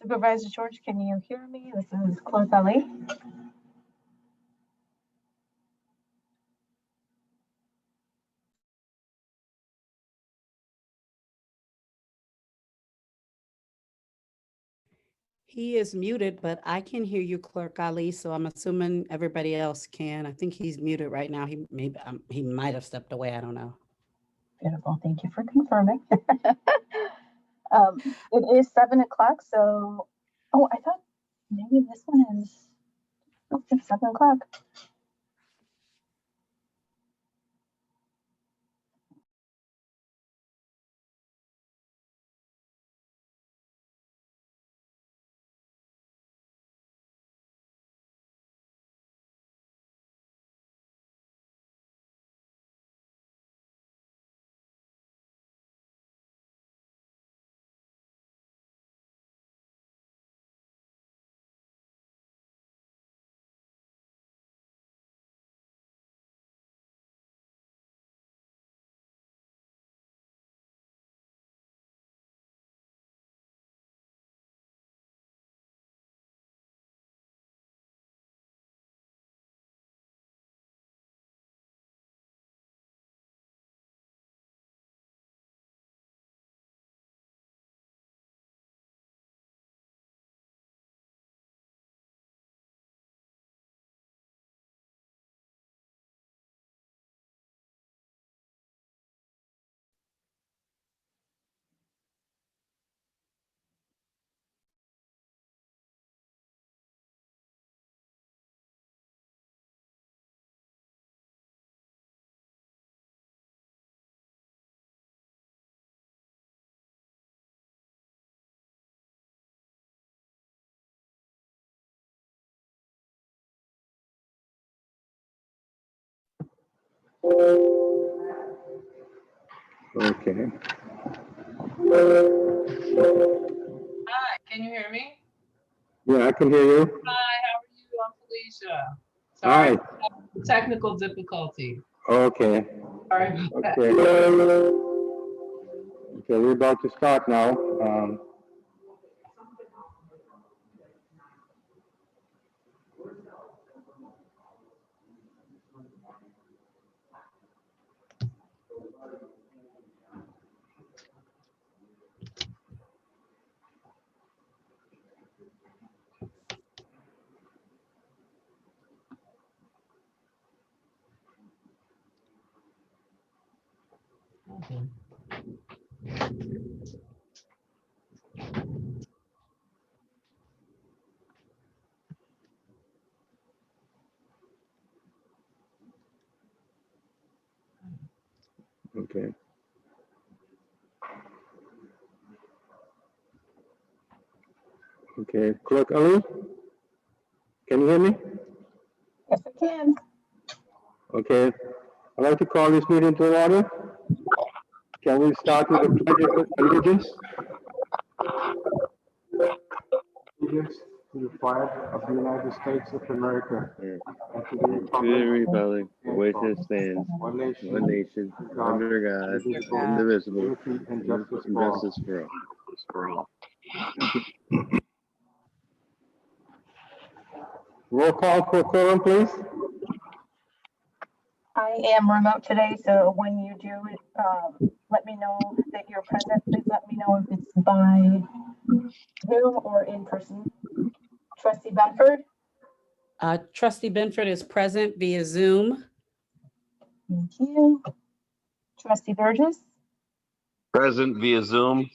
Supervisor George, can you hear me? This is Clerk Ali. He is muted, but I can hear you, Clerk Ali, so I'm assuming everybody else can. I think he's muted right now. He might have stepped away. I don't know. Beautiful. Thank you for confirming. It is 7 o'clock, so I thought maybe this one is it's 7 o'clock. Okay. Hi, can you hear me? Yeah, I can hear you. Hi, how are you? I'm Felicia. Sorry, Hi. technical difficulty. Okay. Sorry about that. Okay. Okay, we're about to start now. Okay. Okay, Clerk Ali, can you hear me? Yes, I can. Okay, I'd like to call this meeting to order. Can we start with the pledge of allegiance? Allegiance to the flag of the United States of America and to the republic for which it stands, one nation, under God, indivisible, and justice for all. Roll call for quorum, please. I am remote today, so when you do let me know that you're present. Please let me know if it's by Zoom or in person. Trustee Benford? Trustee Benford is present via Zoom. Thank you. Trustee Burgess? Present via Zoom.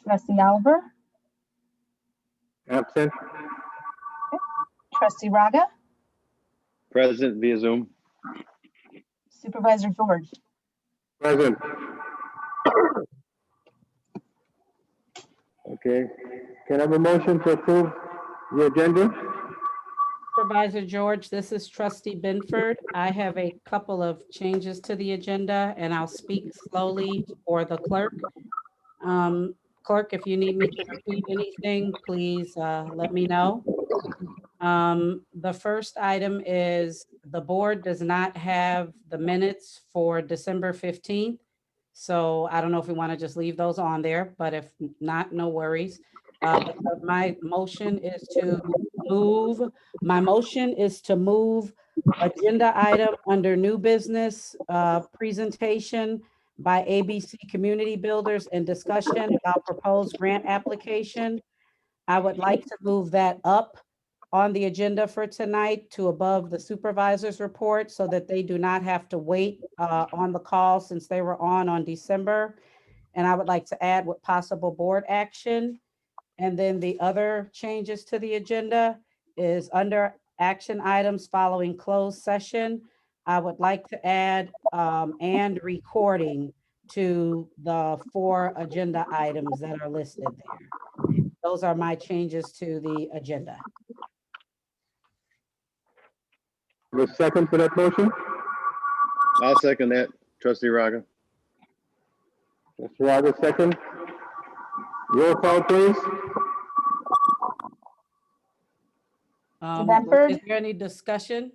Trustee Oliver? Absent. Okay. Trustee Raga? Present via Zoom. Supervisor George? Present. Okay, can I have a motion to approve the agenda? Supervisor George, this is Trustee Benford. I have a couple of changes to the agenda and I'll speak slowly for the clerk. Clerk, if you need me to repeat anything, please let me know. The first item is the board does not have the minutes for December 15th. So I don't know if we want to just leave those on there, but if not, no worries. My motion is to move agenda item under new business, presentation by ABC Community Builders and discussion about proposed grant application. I would like to move that up on the agenda for tonight to above the supervisor's report so that they do not have to wait on the call since they were on December. And I would like to add with possible board action. And then the other changes to the agenda is under action items following closed session. I would like to add and recording to the 4 agenda items that are listed there. Those are my changes to the agenda. The second for that motion? I'll second that, trustee Raga. Mr. Raga, second. Roll call, please. Benford? Is there any discussion?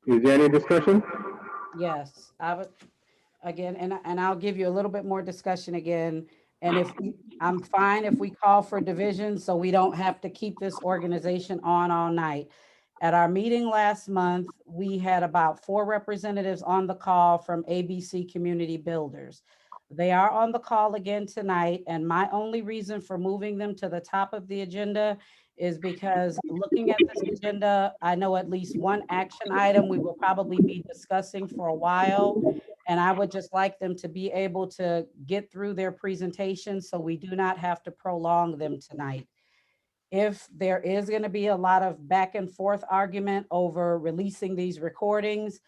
Is there any discussion? Yes, I would, again, and I'll give you a little bit more discussion again. And I'm fine if we call for division, so we don't have to keep this organization on all night. At our meeting last month, we had about 4 representatives on the call from ABC Community Builders. They are on the call again tonight, and my only reason for moving them to the top of the agenda is because looking at this agenda, I know at least one action item we will probably be discussing for a while. And I would just like them to be able to get through their presentation so we do not have to prolong them tonight. If there is going to be a lot of back and forth argument over releasing these recordings,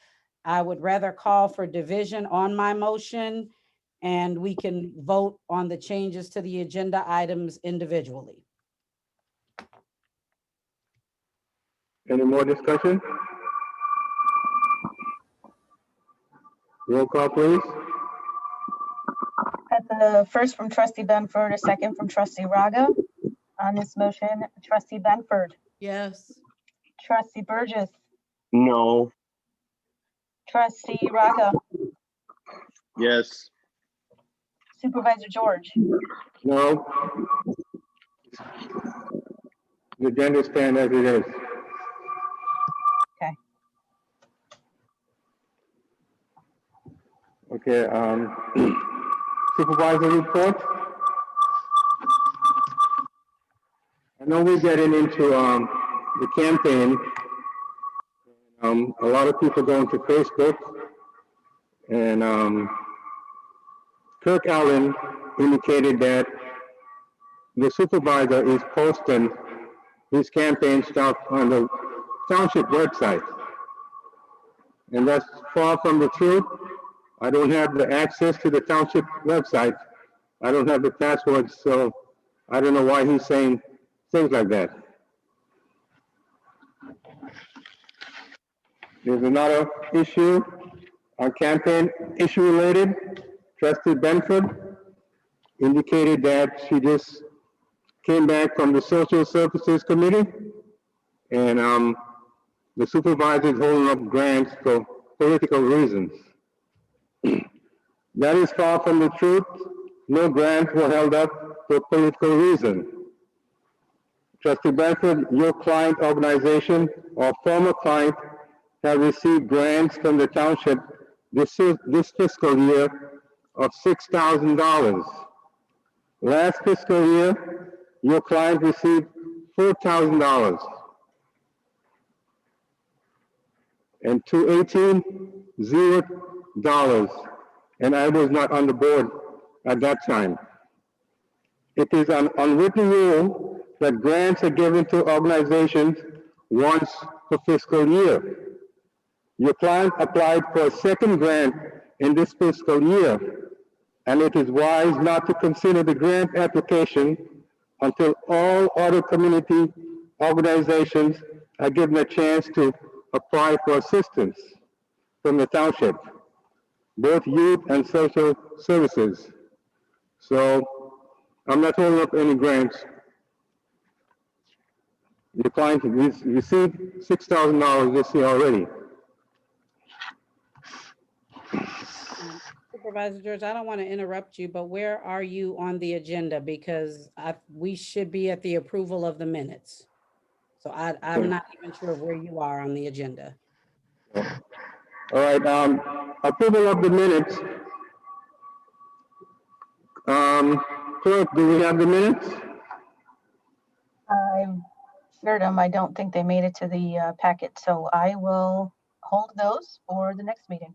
I would rather call for division on my motion and we can vote on the changes to the agenda items individually. Any more discussion? Roll call, please. At the first from trustee Benford, a second from trustee Raga. On this motion, trustee Benford, Yes. trustee Burgess, No. trustee Raga, Yes, supervisor George, No. The agenda stand as it is. Okay. Okay, supervisor report. I know we're getting into the campaign. A lot of people going to Facebook, and Kirk Allen indicated that the supervisor is posting his campaign stuff on the township website. And that's far from the truth. I don't have the access to the township website. I don't have the password, so I don't know why he's saying things like that. There's another issue, a campaign issue related. Trustee Benford indicated that she just came back from the Social Services Committee, and the supervisor is holding up grants for political reasons. That is far from the truth. No grants were held up for political reasons. Trustee Benford, your client organization or former client have received grants from the township this fiscal year of $6,000. Last fiscal year, your client received $4,000. And 2018, $0. And I was not on the board at that time. It is an unwritten rule that grants are given to organizations once per fiscal year. Your client applied for a second grant in this fiscal year, and it is wise not to consider the grant application until all other community organizations are given a chance to apply for assistance from the township, both youth and social services. So I'm not holding up any grants. Your client received $6,000 this year already. Supervisor George, I don't want to interrupt you, but where are you on the agenda? Because we should be at the approval of the minutes. So I'm not even sure where you are on the agenda. All right, approval of the minutes. Clerk, do we have the minutes? I've shared them. I don't think they made it to the packet, so I will hold those for the next meeting.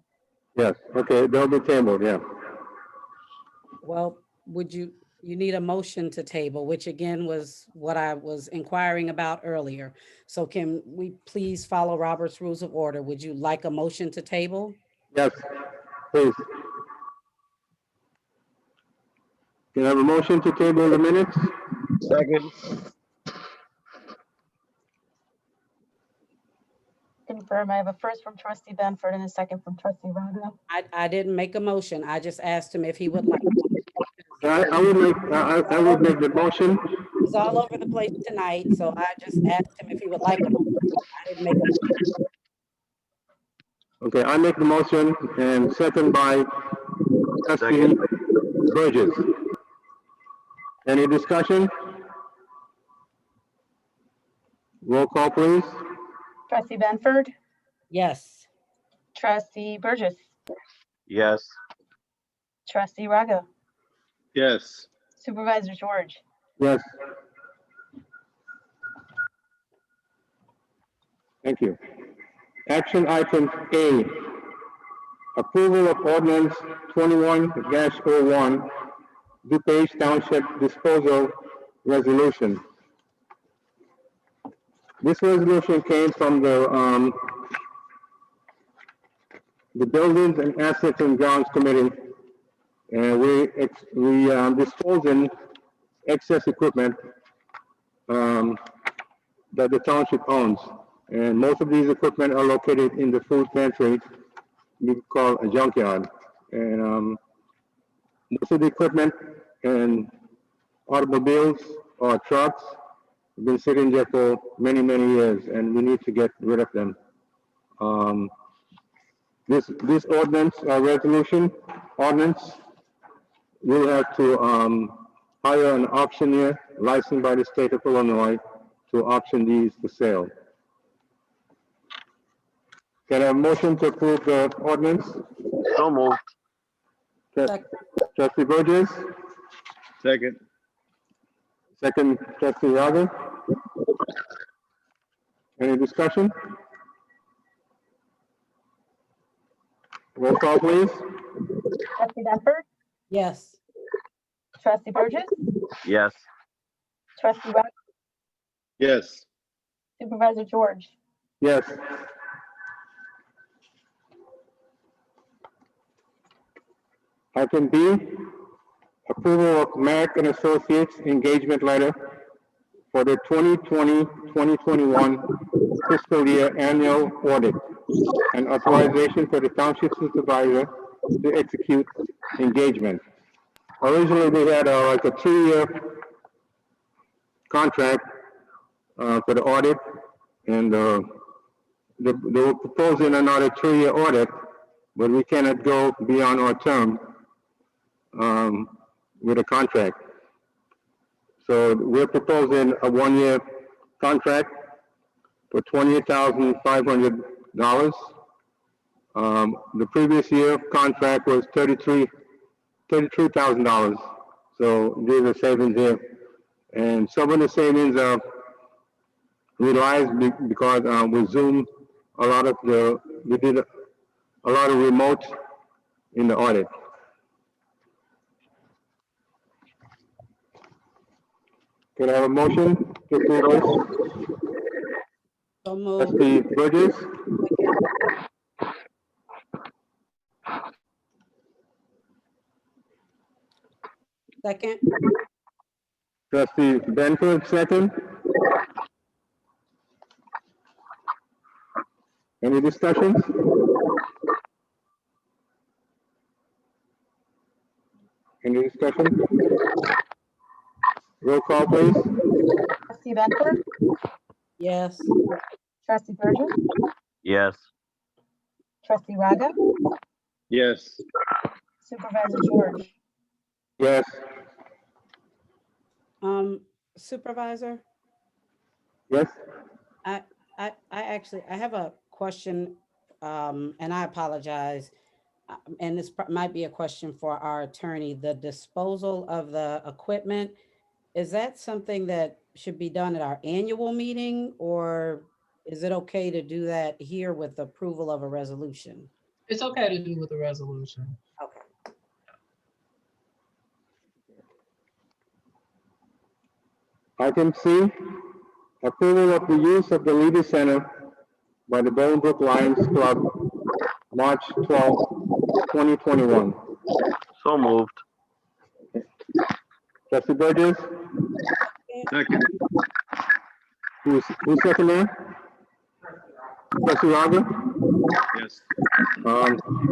Yes, okay, they'll be tabled, yeah. Well, you need a motion to table, which again was what I was inquiring about earlier. So can we please follow Robert's Rules of Order? Would you like a motion to table? Yes, please. Can I have a motion to table the minutes? Second. Confirm, I have a first from trustee Benford and a second from trustee Raga. I didn't make a motion. I just asked him if he would like. I would make the motion. He's all over the place tonight, so I just asked him if he would like a motion. I didn't make a motion. Okay, I make the motion and second by trustee Burgess. Any discussion? Roll call, please. Trustee Benford, Yes. trustee Burgess, Yes. trustee Raga, Yes. supervisor George, Yes. Thank you. Action item A, approval of ordinance 21-01, DuPage Township disposal resolution. This resolution came from the Buildings and Assets and Grounds Committee, and we dispose in excess equipment that the township owns. And most of these equipment are located in the food pantry we call a junkyard. And most of the equipment and automobiles or trucks have been sitting there for many, many years, and we need to get rid of them. This ordinance, ordinance, will have to hire an auctioneer licensed by the state of Illinois to auction these for sale. Can I have a motion to approve the ordinance? So moved. Trustee Burgess, Second. second trustee Raga. Any discussion? Roll call, please. trustee Benford, Yes. trustee Burgess, Yes. trustee Raga, Yes. supervisor George, Yes. Item B, approval of Merrick and Associates engagement letter for the 2020-2021 fiscal year annual audit and authorization for the township supervisor to execute engagement. Originally, we had like a 2-year contract for the audit, and they were proposing another 2-year audit, but we cannot go beyond our term with a contract. So we're proposing a 1-year contract for $28,500. The previous year contract was $33,000. So there's a savings there. And some of the savings are realized because with Zoom, we did a lot of remote in the audit. Can I have a motion to approve this? So moved. Trustee Burgess, Second. trustee Benford, second. Any discussions? Any discussion? Roll call, please. trustee Benford, Yes. trustee Burgess, Yes. trustee Raga, Yes. Supervisor George, Yes, Supervisor, yes, I, I have a question, and I apologize. And this might be a question for our attorney. The disposal of the equipment, is that something that should be done at our annual meeting, or is it okay to do that here with approval of a resolution? It's okay to do with the resolution. Okay. Item C, approval of the use of the Leader Center by the Bolingbrook Lions Club, March 12, 2021. So moved. Trustee Burgess, Second. who's second there? Trustee Robert? Yes.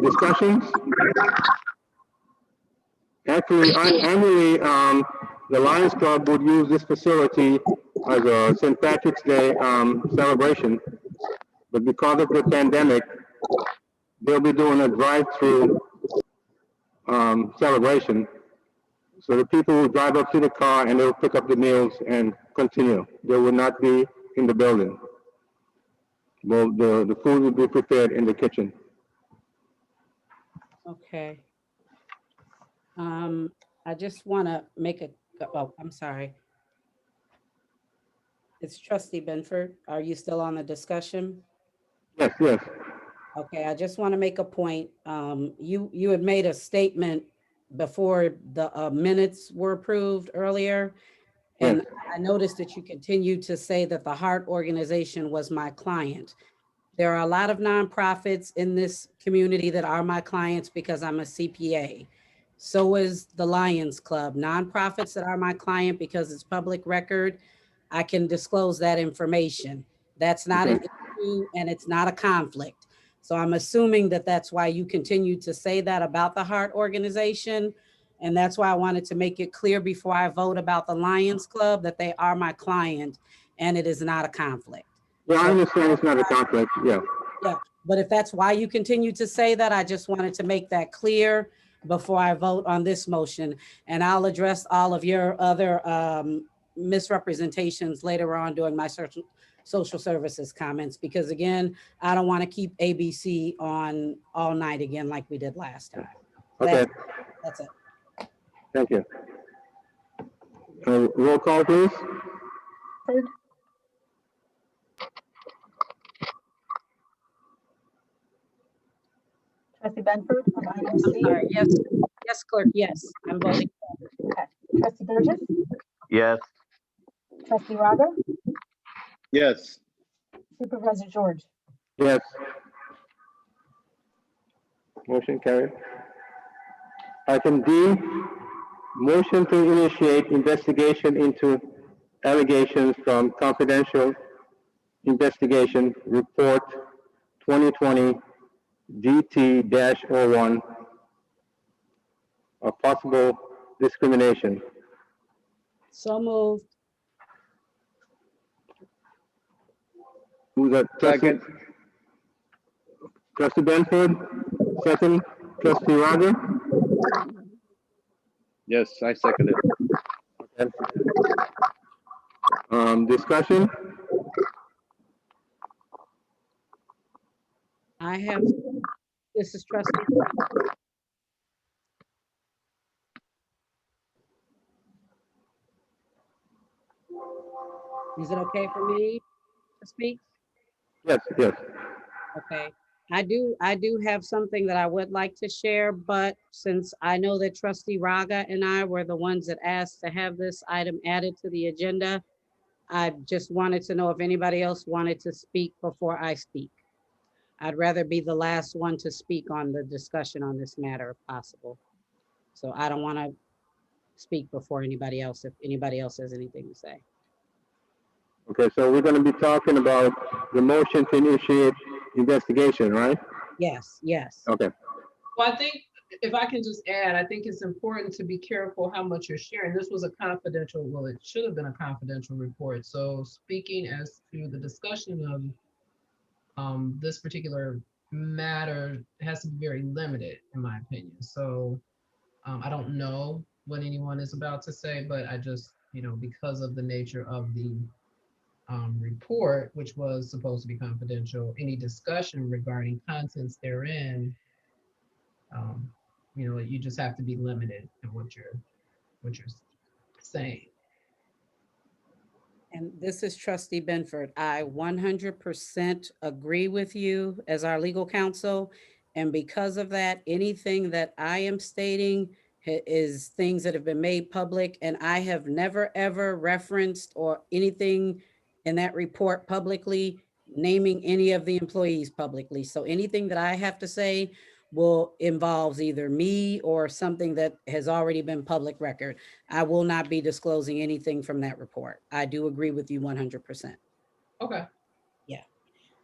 Discussions? Actually, annually, the Lions Club would use this facility as a St. Patrick's Day celebration, but because of the pandemic, they'll be doing a drive-through celebration. So the people will drive up to the car and they'll pick up the meals and continue. They will not be in the building. Well, the food will be prepared in the kitchen. Okay. I just want to make oh, I'm sorry. It's Trustee Benford. Are you still on the discussion? Yes, yes. Okay, I just want to make a point. You had made a statement before the minutes were approved earlier. And Yes. I noticed that you continued to say that the Heart Organization was my client. There are a lot of nonprofits in this community that are my clients because I'm a CPA. So is the Lions Club. Nonprofits that are my client because it's public record, I can disclose that information. That's not an issue and it's not a conflict. So I'm assuming that that's why you continue to say that about the Heart Organization. And that's why I wanted to make it clear before I vote about the Lions Club that they are my client and it is not a conflict. Yeah, I understand it's not a conflict, yeah. Yeah, but if that's why you continue to say that, I just wanted to make that clear before I vote on this motion. And I'll address all of your other misrepresentations later on during my social services comments, because again, I don't want to keep ABC on all night again like we did last time. Okay, That's it. thank you. Roll call, please. Benford, Trustee Benford on item I'm C. sorry. Yes, clerk. Yes, I'm voting. Okay. Trustee Burgess, Yes. Trustee Raga, Yes. Supervisor George, Yes. Motion carried. Item D, motion to initiate investigation into allegations from confidential investigation report 2020 DT-01 of possible discrimination. So moved. Who's that? Second. Trustee Benford, second. Trustee Raga? Yes, I second it. Discussion? This is Trustee. Is it okay for me to speak? Yes, yes. Okay. I do have something that I would like to share, but since I know that Trustee Raga and I were the ones that asked to have this item added to the agenda, I just wanted to know if anybody else wanted to speak before I speak. I'd rather be the last one to speak on the discussion on this matter if possible. So I don't want to speak before anybody else, if anybody else has anything to say. Okay, so we're going to be talking about the motion to initiate investigation, right? Yes, yes. Okay. Well, I think if I can just add, I think it's important to be careful how much you're sharing. This was a confidential, well, it should have been a confidential report. So speaking as to the discussion of this particular matter has to be very limited, in my opinion. So I don't know what anyone is about to say, but I just, because of the nature of the report, which was supposed to be confidential, any discussion regarding contents therein, um, you just have to be limited in what you're saying. And this is Trustee Benford. I 100% agree with you as our legal counsel. And because of that, anything that I am stating is things that have been made public, and I have never, ever referenced or anything in that report publicly, naming any of the employees publicly. So anything that I have to say will involves either me or something that has already been public record. I will not be disclosing anything from that report. I do agree with you 100%. Okay. Yeah.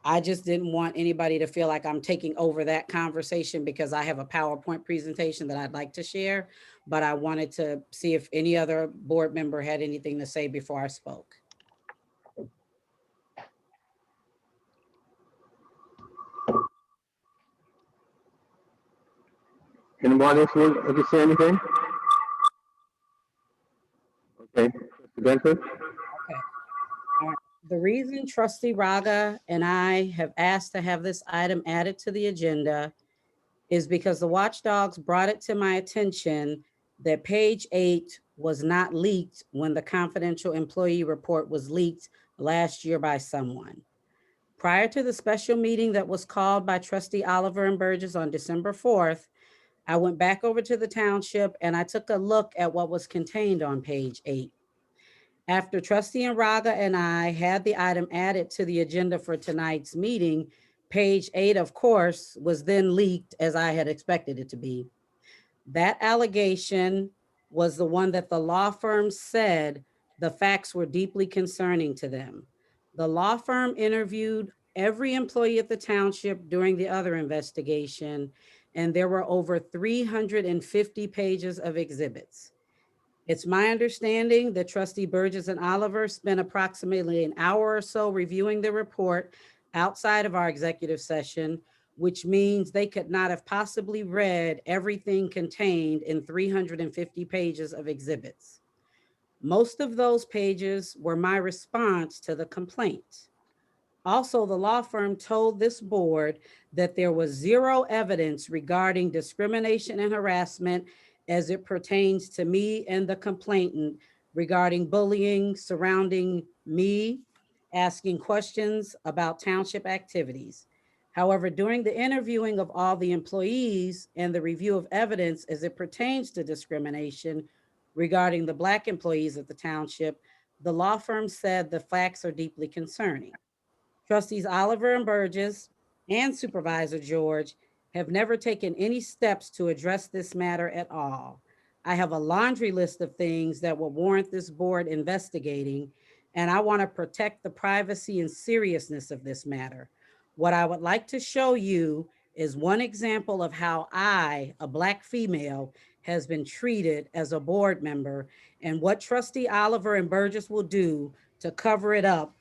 I just didn't want anybody to feel like I'm taking over that conversation because I have a PowerPoint presentation that I'd like to share, but I wanted to see if any other board member had anything to say before I spoke. Anyone else want to say anything? Okay, Mr. Benford? Okay. All right. The reason Trustee Raga and I have asked to have this item added to the agenda is because the watchdogs brought it to my attention that page 8 was not leaked when the confidential employee report was leaked last year by someone. Prior to the special meeting that was called by Trustee Oliver and Burgess on December 4th, I went back over to the township and I took a look at what was contained on page 8. After Trustee Raga and I had the item added to the agenda for tonight's meeting, page 8, of course, was then leaked as I had expected it to be. That allegation was the one that the law firm said the facts were deeply concerning to them. The law firm interviewed every employee at the township during the other investigation, and there were over 350 pages of exhibits. It's my understanding that Trustee Burgess and Oliver spent approximately an hour or so reviewing the report outside of our executive session, which means they could not have possibly read everything contained in 350 pages of exhibits. Most of those pages were my response to the complaint. Also, the law firm told this board that there was zero evidence regarding discrimination and harassment as it pertains to me and the complainant regarding bullying surrounding me, asking questions about township activities. However, during the interviewing of all the employees and the review of evidence as it pertains to discrimination regarding the Black employees at the township, the law firm said the facts are deeply concerning. Trustees Oliver and Burgess and Supervisor George have never taken any steps to address this matter at all. I have a laundry list of things that will warrant this board investigating, and I want to protect the privacy and seriousness of this matter. What I would like to show you is one example of how I, a Black female, has been treated as a board member and what Trustee Oliver and Burgess will do to cover it up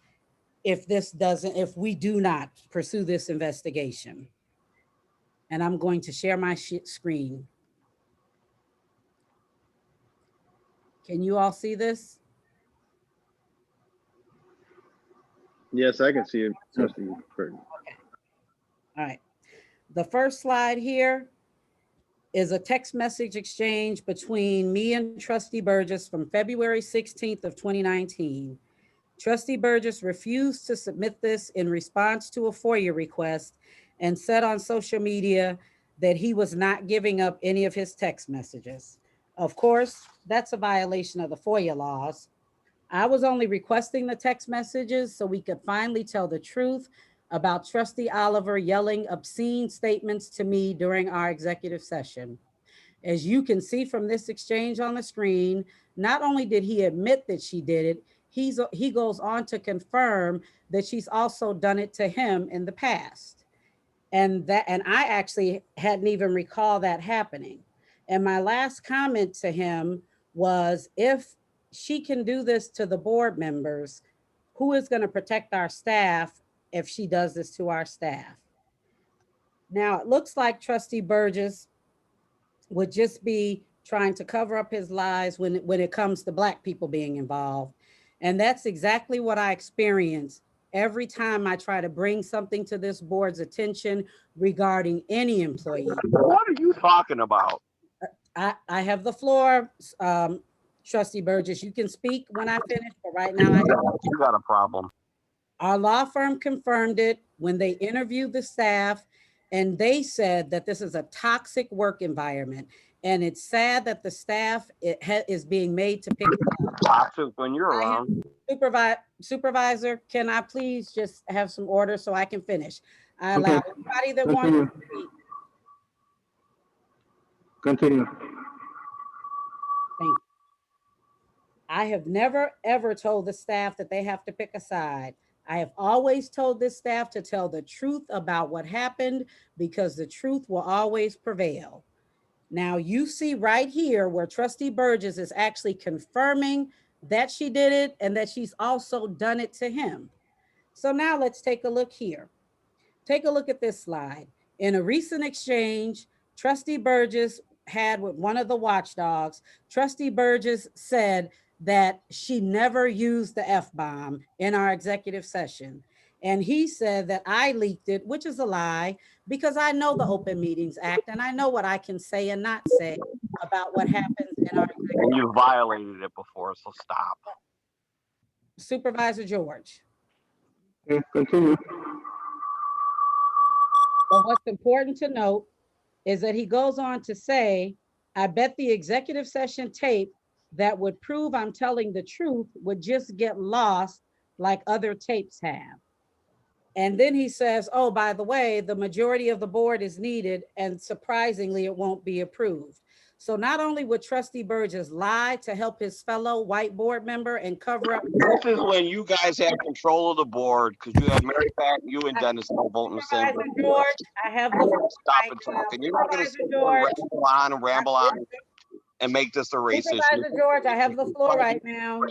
if we do not pursue this investigation. And I'm going to share my screen. Can you all see this? Yes, I can see it, Trustee Burton. Okay. All right. The first slide here is a text message exchange between me and Trustee Burgess from February 16th of 2019. Trustee Burgess refused to submit this in response to a FOIA request and said on social media that he was not giving up any of his text messages. Of course, that's a violation of the FOIA laws. I was only requesting the text messages so we could finally tell the truth about Trustee Oliver yelling obscene statements to me during our executive session. As you can see from this exchange on the screen, not only did he admit that she did it, he goes on to confirm that she's also done it to him in the past. And I actually hadn't even recalled that happening. And my last comment to him was, if she can do this to the board members, who is going to protect our staff if she does this to our staff? Now, it looks like Trustee Burgess would just be trying to cover up his lies when it comes to Black people being involved. And that's exactly what I experience every time I try to bring something to this board's attention regarding any employee. What are you talking about? I have the floor, Trustee Burgess. You can speak when I finish, but right now I have. You got a problem. Our law firm confirmed it when they interviewed the staff, and they said that this is a toxic work environment. And it's sad that the staff is being made to pick it up. Toxic when you're around. Supervisor, can I please just have some order so I can finish? I Okay. allow anybody that wants to speak. Continue. Thank you. I have never, ever told the staff that they have to pick a side. I have always told this staff to tell the truth about what happened because the truth will always prevail. Now you see right here where Trustee Burgess is actually confirming that she did it and that she's also done it to him. So now let's take a look here. Take a look at this slide. In a recent exchange, Trustee Burgess had with one of the watchdogs, Trustee Burgess said that she never used the F-bomb in our executive session. And he said that I leaked it, which is a lie, because I know the Open Meetings Act and I know what I can say and not say about what happens in our executive. And you violated it before, so stop. Supervisor George. Okay, continue. But what's important to note is that he goes on to say, I bet the executive session tape that would prove I'm telling the truth would just get lost like other tapes have. And then he says, oh, by the way, the majority of the board is needed and surprisingly it won't be approved. So not only would Trustee Burgess lie to help his fellow white board member and cover up. This is when you guys have control of the board because you have Mary Pat, you and Dennis all voting the same. Supervisor George, I have the Stop and talk. And you're not going to sit there and ramble on and make this a racist. Supervisor George, I have the floor right now.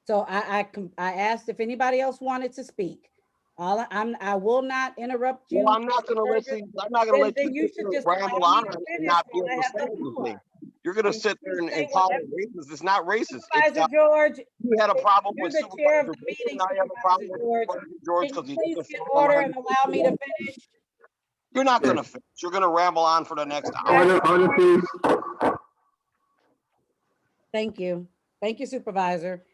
So I asked if anybody else wanted to speak. I will not interrupt you. Well, I'm not going to listen. I'm not going to let you just ramble on and not be able to say anything. You're going to sit there and call it racist. It's not racist. Supervisor George, you had a problem with the chair of the Supervisor meeting. I have a problem with George Can because you he's please get order and allow me to finish? You're not going to finish. You're going to ramble on for the next hour. Order, please. Thank you. Thank you, Supervisor.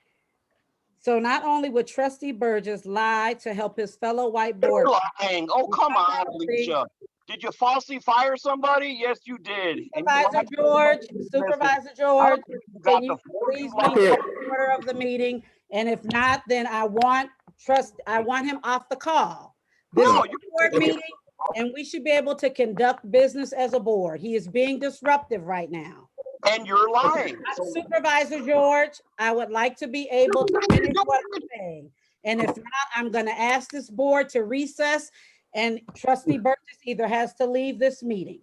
So not only would Trustee Burgess lie to help his fellow white board. You're lying. Oh, come on, Alicia. Did you falsely fire somebody? Yes, you did. Supervisor George, Supervisor George, can you please make the order of the meeting? And if not, then I want him off the call. This is a board meeting, and we should be able to conduct business as a board. He is being disruptive right now. And you're lying. Supervisor George, I would like to be able to finish what I'm saying. And if not, I'm going to ask this board to recess, and Trustee Burgess either has to leave this meeting.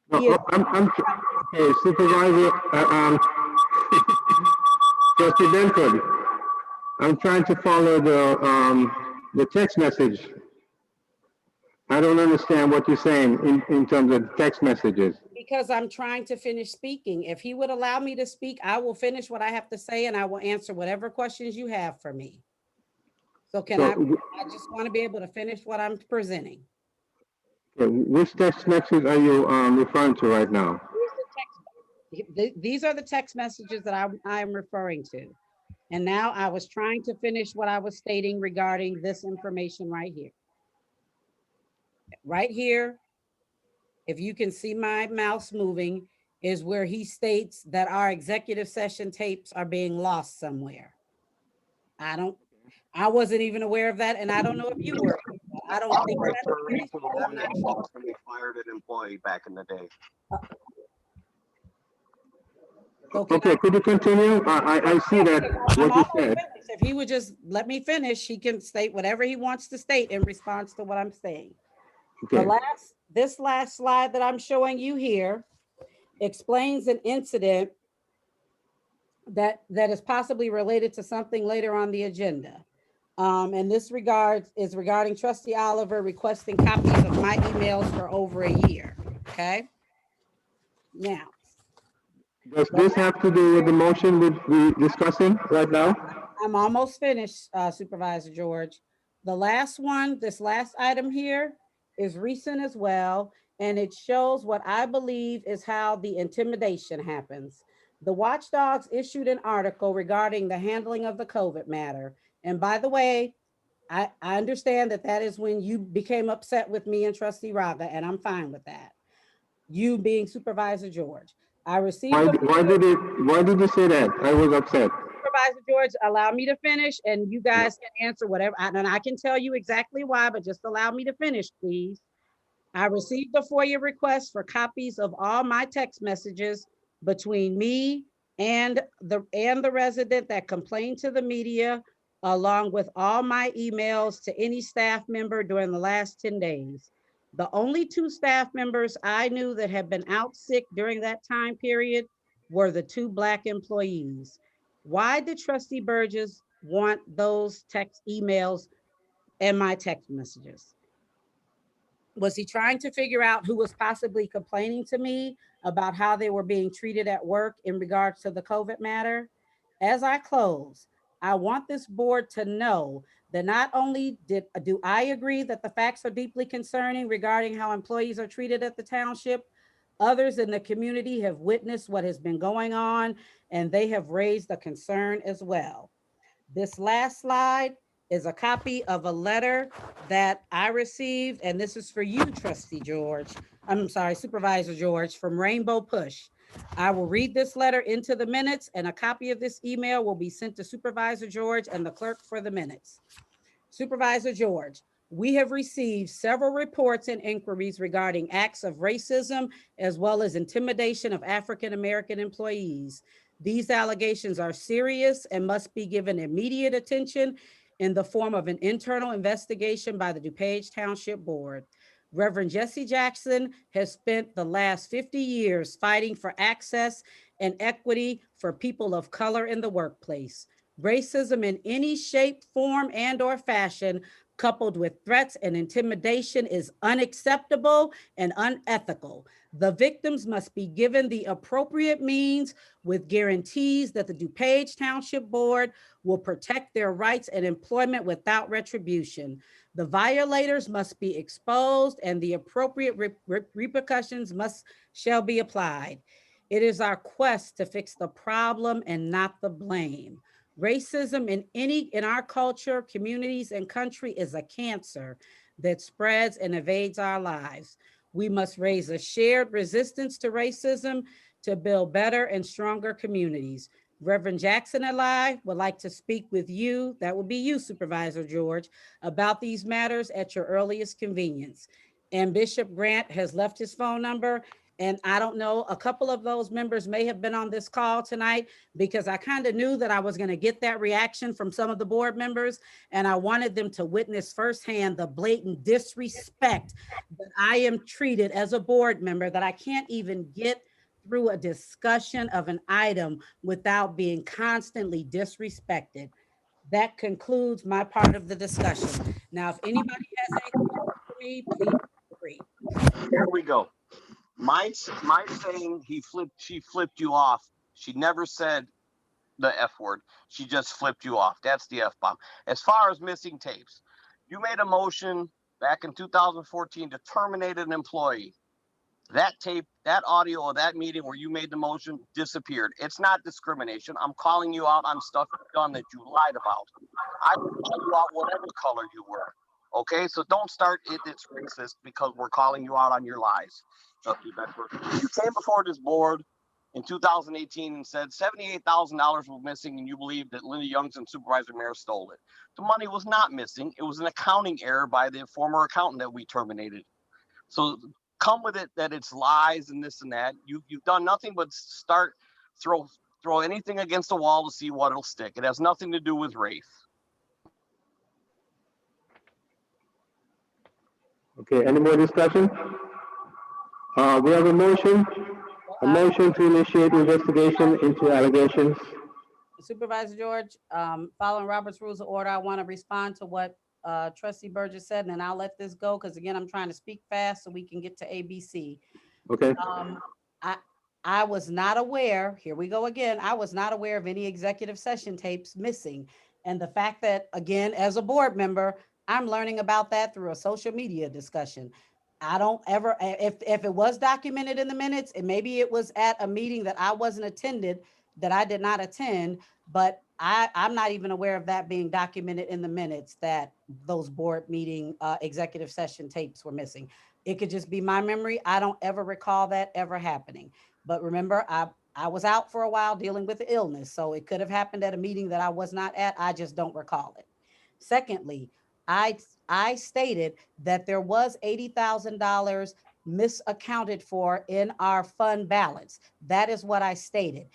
No, I'm okay, Supervisor, Trustee Benford, I'm trying to follow the text message. I don't understand what you're saying in terms of text messages. Because I'm trying to finish speaking. If he would allow me to speak, I will finish what I have to say and I will answer whatever questions you have for me. So I just want to be able to finish what I'm presenting. Which text message are you referring to right now? These are the text messages that I am referring to. And now I was trying to finish what I was stating regarding this information right here. Right here, if you can see my mouse moving, is where he states that our executive session tapes are being lost somewhere. I wasn't even aware of that, and I don't know if you were. I don't think that's we fired an employee back in the day. Okay, could you continue? I see that what you said. If he would just let me finish, he can state whatever he wants to state in response to what I'm saying. Okay. This last slide that I'm showing you here explains an incident that is possibly related to something later on the agenda. And this is regarding Trustee Oliver requesting copies of my emails for over a year, okay? Now, Does this have to do with the motion we're discussing right now? I'm almost finished, Supervisor George. The last one, this last item here is recent as well, and it shows what I believe is how the intimidation happens. The watchdogs issued an article regarding the handling of the COVID matter. And by the way, I understand that that is when you became upset with me and Trustee Raga, and I'm fine with that. You being Supervisor George. I received the Why did you say that? I was upset. Supervisor George, allow me to finish and you guys can answer whatever, and I can tell you exactly why, but just allow me to finish, please. I received a FOIA request for copies of all my text messages between me and the resident that complained to the media, along with all my emails to any staff member during the last 10 days. The only two staff members I knew that had been out sick during that time period were the two Black employees. Why did Trustee Burgess want those text emails and my text messages? Was he trying to figure out who was possibly complaining to me about how they were being treated at work in regards to the COVID matter? As I close, I want this board to know that not only do I agree that the facts are deeply concerning regarding how employees are treated at the township, others in the community have witnessed what has been going on and they have raised a concern as well. This last slide is a copy of a letter that I received, and this is for you, Trustee George. I'm sorry, Supervisor George, from Rainbow Push. I will read this letter into the minutes, and a copy of this email will be sent to Supervisor George and the clerk for the minutes. Supervisor George, we have received several reports and inquiries regarding acts of racism as well as intimidation of African-American employees. These allegations are serious and must be given immediate attention in the form of an internal investigation by the DuPage Township Board. Reverend Jesse Jackson has spent the last 50 years fighting for access and equity for people of color in the workplace. Racism in any shape, form, and/or fashion, coupled with threats and intimidation, is unacceptable and unethical. The victims must be given the appropriate means with guarantees that the DuPage Township Board will protect their rights and employment without retribution. The violators must be exposed and the appropriate repercussions shall be applied. It is our quest to fix the problem and not the blame. Racism in our culture, communities, and country is a cancer that spreads and evades our lives. We must raise a shared resistance to racism to build better and stronger communities. Reverend Jackson and I would like to speak with you, that would be you, Supervisor George, about these matters at your earliest convenience. And Bishop Grant has left his phone number. And I don't know, a couple of those members may have been on this call tonight because I kind of knew that I was going to get that reaction from some of the board members. And I wanted them to witness firsthand the blatant disrespect that I am treated as a board member, that I can't even get through a discussion of an item without being constantly disrespected. That concludes my part of the discussion. Now, if anybody has anything for me, please agree. Here we go. My saying she flipped you off. She never said the F word. She just flipped you off. That's the F bomb. As far as missing tapes, you made a motion back in 2014 to terminate an employee. That tape, that audio of that meeting where you made the motion disappeared. It's not discrimination. I'm calling you out on stuff you've done that you lied about. I will call you out whatever color you were. Okay, so don't start it's racist because we're calling you out on your lies. You came before this board in 2018 and said $78,000 was missing, and you believe that Linda Youngs and Supervisor Mayer stole it. The money was not missing. It was an accounting error by the former accountant that we terminated. So come with it that it's lies and this and that. You've done nothing but throw anything against the wall to see what it'll stick. It has nothing to do with race. Okay, any more discussion? We have a motion to initiate investigation into allegations. Supervisor George, following Robert's Rules of Order, I want to respond to what Trustee Burgess said, and then I'll let this go because again, I'm trying to speak fast so we can get to ABC. Okay. I was not aware, here we go again, I was not aware of any executive session tapes missing. And the fact that, again, as a board member, I'm learning about that through a social media discussion. I don't ever, if it was documented in the minutes, and maybe it was at a meeting that I wasn't attended, that I did not attend, but I'm not even aware of that being documented in the minutes, that those board meeting executive session tapes were missing. It could just be my memory. I don't ever recall that ever happening. But remember, I was out for a while dealing with illness, so it could have happened at a meeting that I was not at. I just don't recall it. Secondly, I stated that there was $80,000 misaccounted for in our fund balance. That is what I stated.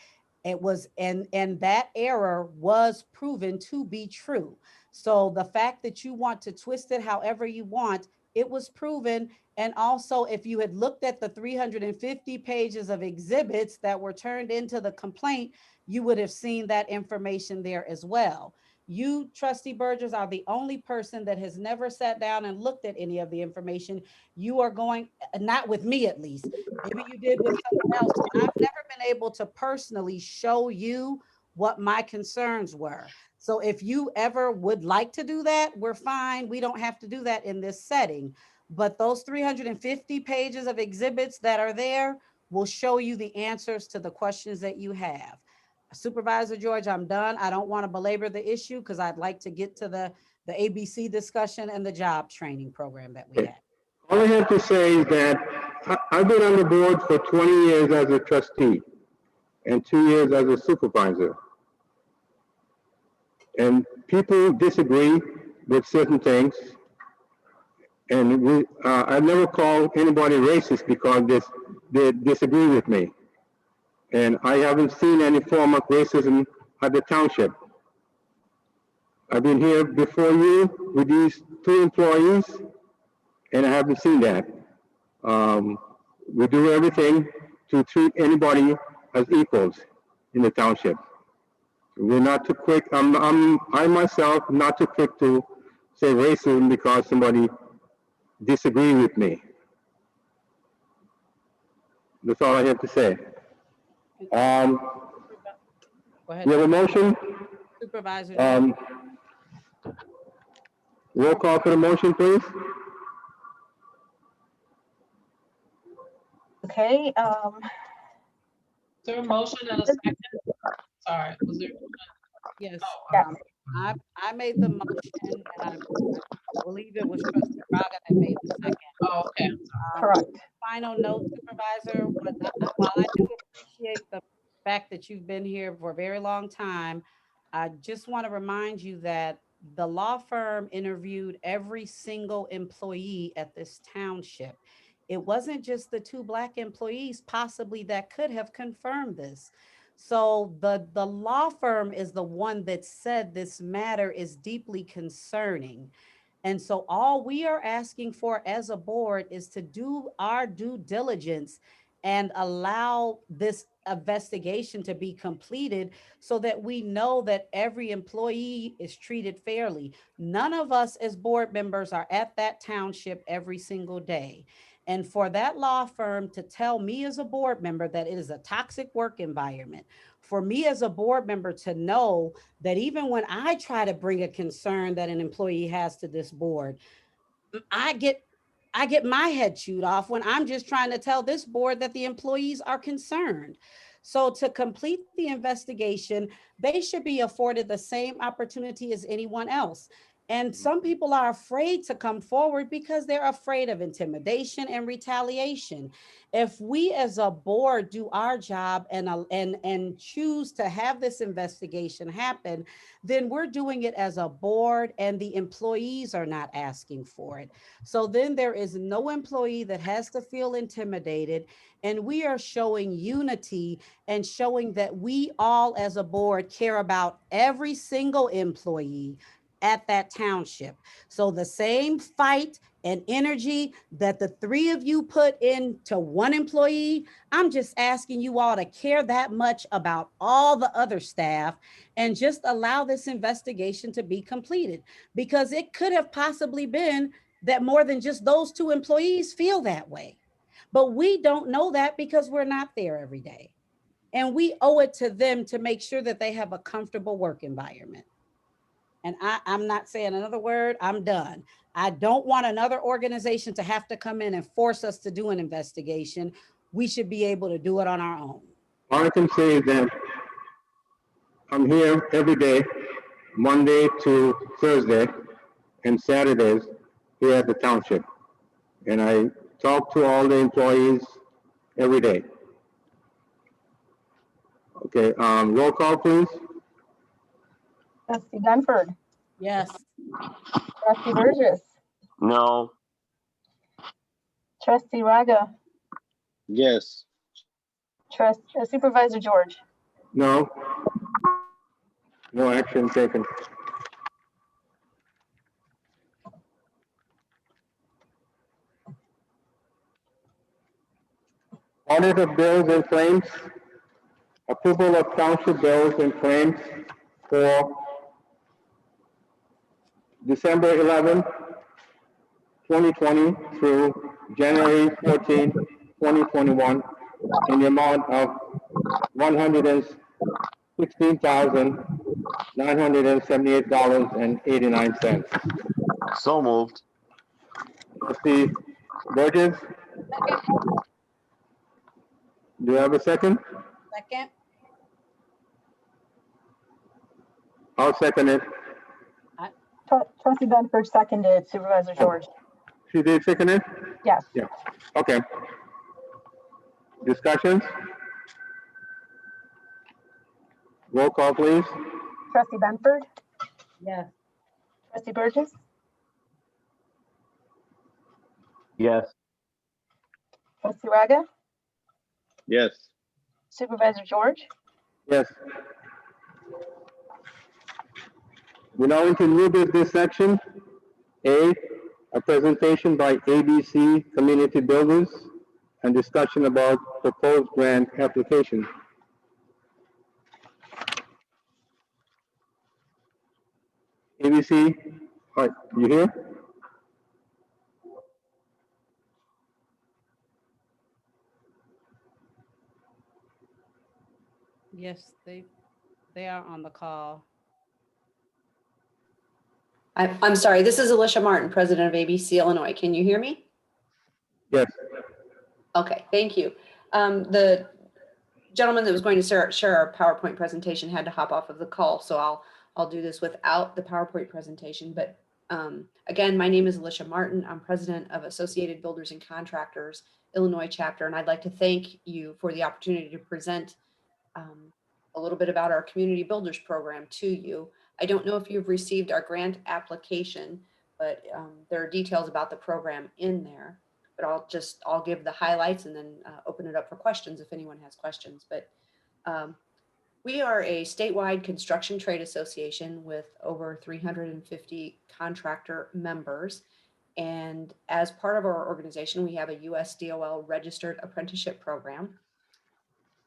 It was, and that error was proven to be true. So the fact that you want to twist it however you want, it was proven. And also, if you had looked at the 350 pages of exhibits that were turned into the complaint, you would have seen that information there as well. You, Trustee Burgess, are the only person that has never sat down and looked at any of the information. You are going, not with me at least, maybe you did with someone else. I've never been able to personally show you what my concerns were. So if you ever would like to do that, we're fine. We don't have to do that in this setting. But those 350 pages of exhibits that are there will show you the answers to the questions that you have. Supervisor George, I'm done. I don't want to belabor the issue because I'd like to get to the ABC discussion and the job training program that we had. All I have to say is that I've been on the board for 20 years as a trustee and 2 years as a supervisor. And people disagree with certain things. And I never call anybody racist because they disagree with me. And I haven't seen any form of racism at the township. I've been here before you with these 2 employees, and I haven't seen that. We do everything to treat anybody as equals in the township. We're not too quick. I myself not too quick to say racism because somebody disagree with me. That's all I have to say. Go ahead. We have a motion. Supervisor. Roll call for the motion, please. Okay, Is there a motion and a second? Sorry, was there? Yes. Oh, I made the motion, and I believe it was Trustee Braga that made the second. oh, okay. correct. Final note, Supervisor, while I do appreciate the fact that you've been here for a very long time, I just want to remind you that the law firm interviewed every single employee at this township. It wasn't just the 2 Black employees possibly that could have confirmed this. So the law firm is the one that said this matter is deeply concerning. And so all we are asking for as a board is to do our due diligence and allow this investigation to be completed so that we know that every employee is treated fairly. None of us as board members are at that township every single day. And for that law firm to tell me as a board member that it is a toxic work environment, for me as a board member to know that even when I try to bring a concern that an employee has to this board, I get my head chewed off when I'm just trying to tell this board that the employees are concerned. So to complete the investigation, they should be afforded the same opportunity as anyone else. And some people are afraid to come forward because they're afraid of intimidation and retaliation. If we as a board do our job and choose to have this investigation happen, then we're doing it as a board and the employees are not asking for it. So then there is no employee that has to feel intimidated. And we are showing unity and showing that we all as a board care about every single employee at that township. So the same fight and energy that the 3 of you put into one employee, I'm just asking you all to care that much about all the other staff and just allow this investigation to be completed, because it could have possibly been that more than just those 2 employees feel that way. But we don't know that because we're not there every day. And we owe it to them to make sure that they have a comfortable work environment. And I'm not saying another word, I'm done. I don't want another organization to have to come in and force us to do an investigation. We should be able to do it on our own. All I can say is that I'm here every day, Monday to Thursday, and Saturdays here at the township. And I talk to all the employees every day. Okay, roll call, please. Trustee Benford, Yes. trustee Burgess, No. trustee Raga, Yes. Supervisor George. No. No action taken. Audit of bills and claims. Approval of township bills and claims for December 11, 2020 through January 14, 2021 in the amount of $116,978.89. So moved. Trustee Burgess, do you have a second? Second. I'll second it. Trustee Benford seconded, Supervisor George. She did second it? Yes. Yeah. Okay. Discussions? Roll call, please. Trustee Benford, Yes. trustee Burgess, Yes. trustee Raga, Yes. Supervisor George. Yes. We're now into new business section. A presentation by ABC Community Builders and discussion about proposed grant application. ABC, all right, you here? Yes, they are on the call. I'm sorry, this is Alicia Martin, president of ABC Illinois. Can you hear me? Yes. Okay, thank you. The gentleman that was going to share our PowerPoint presentation had to hop off of the call, so I'll do this without the PowerPoint presentation. But again, my name is Alicia Martin. I'm president of Associated Builders and Contractors Illinois chapter, and I'd like to thank you for the opportunity to present a little bit about our community builders program to you. I don't know if you've received our grant application, but there are details about the program in there. But I'll give the highlights and then open it up for questions if anyone has questions. But we are a statewide construction trade association with over 350 contractor members. And as part of our organization, we have a USDOL registered apprenticeship program.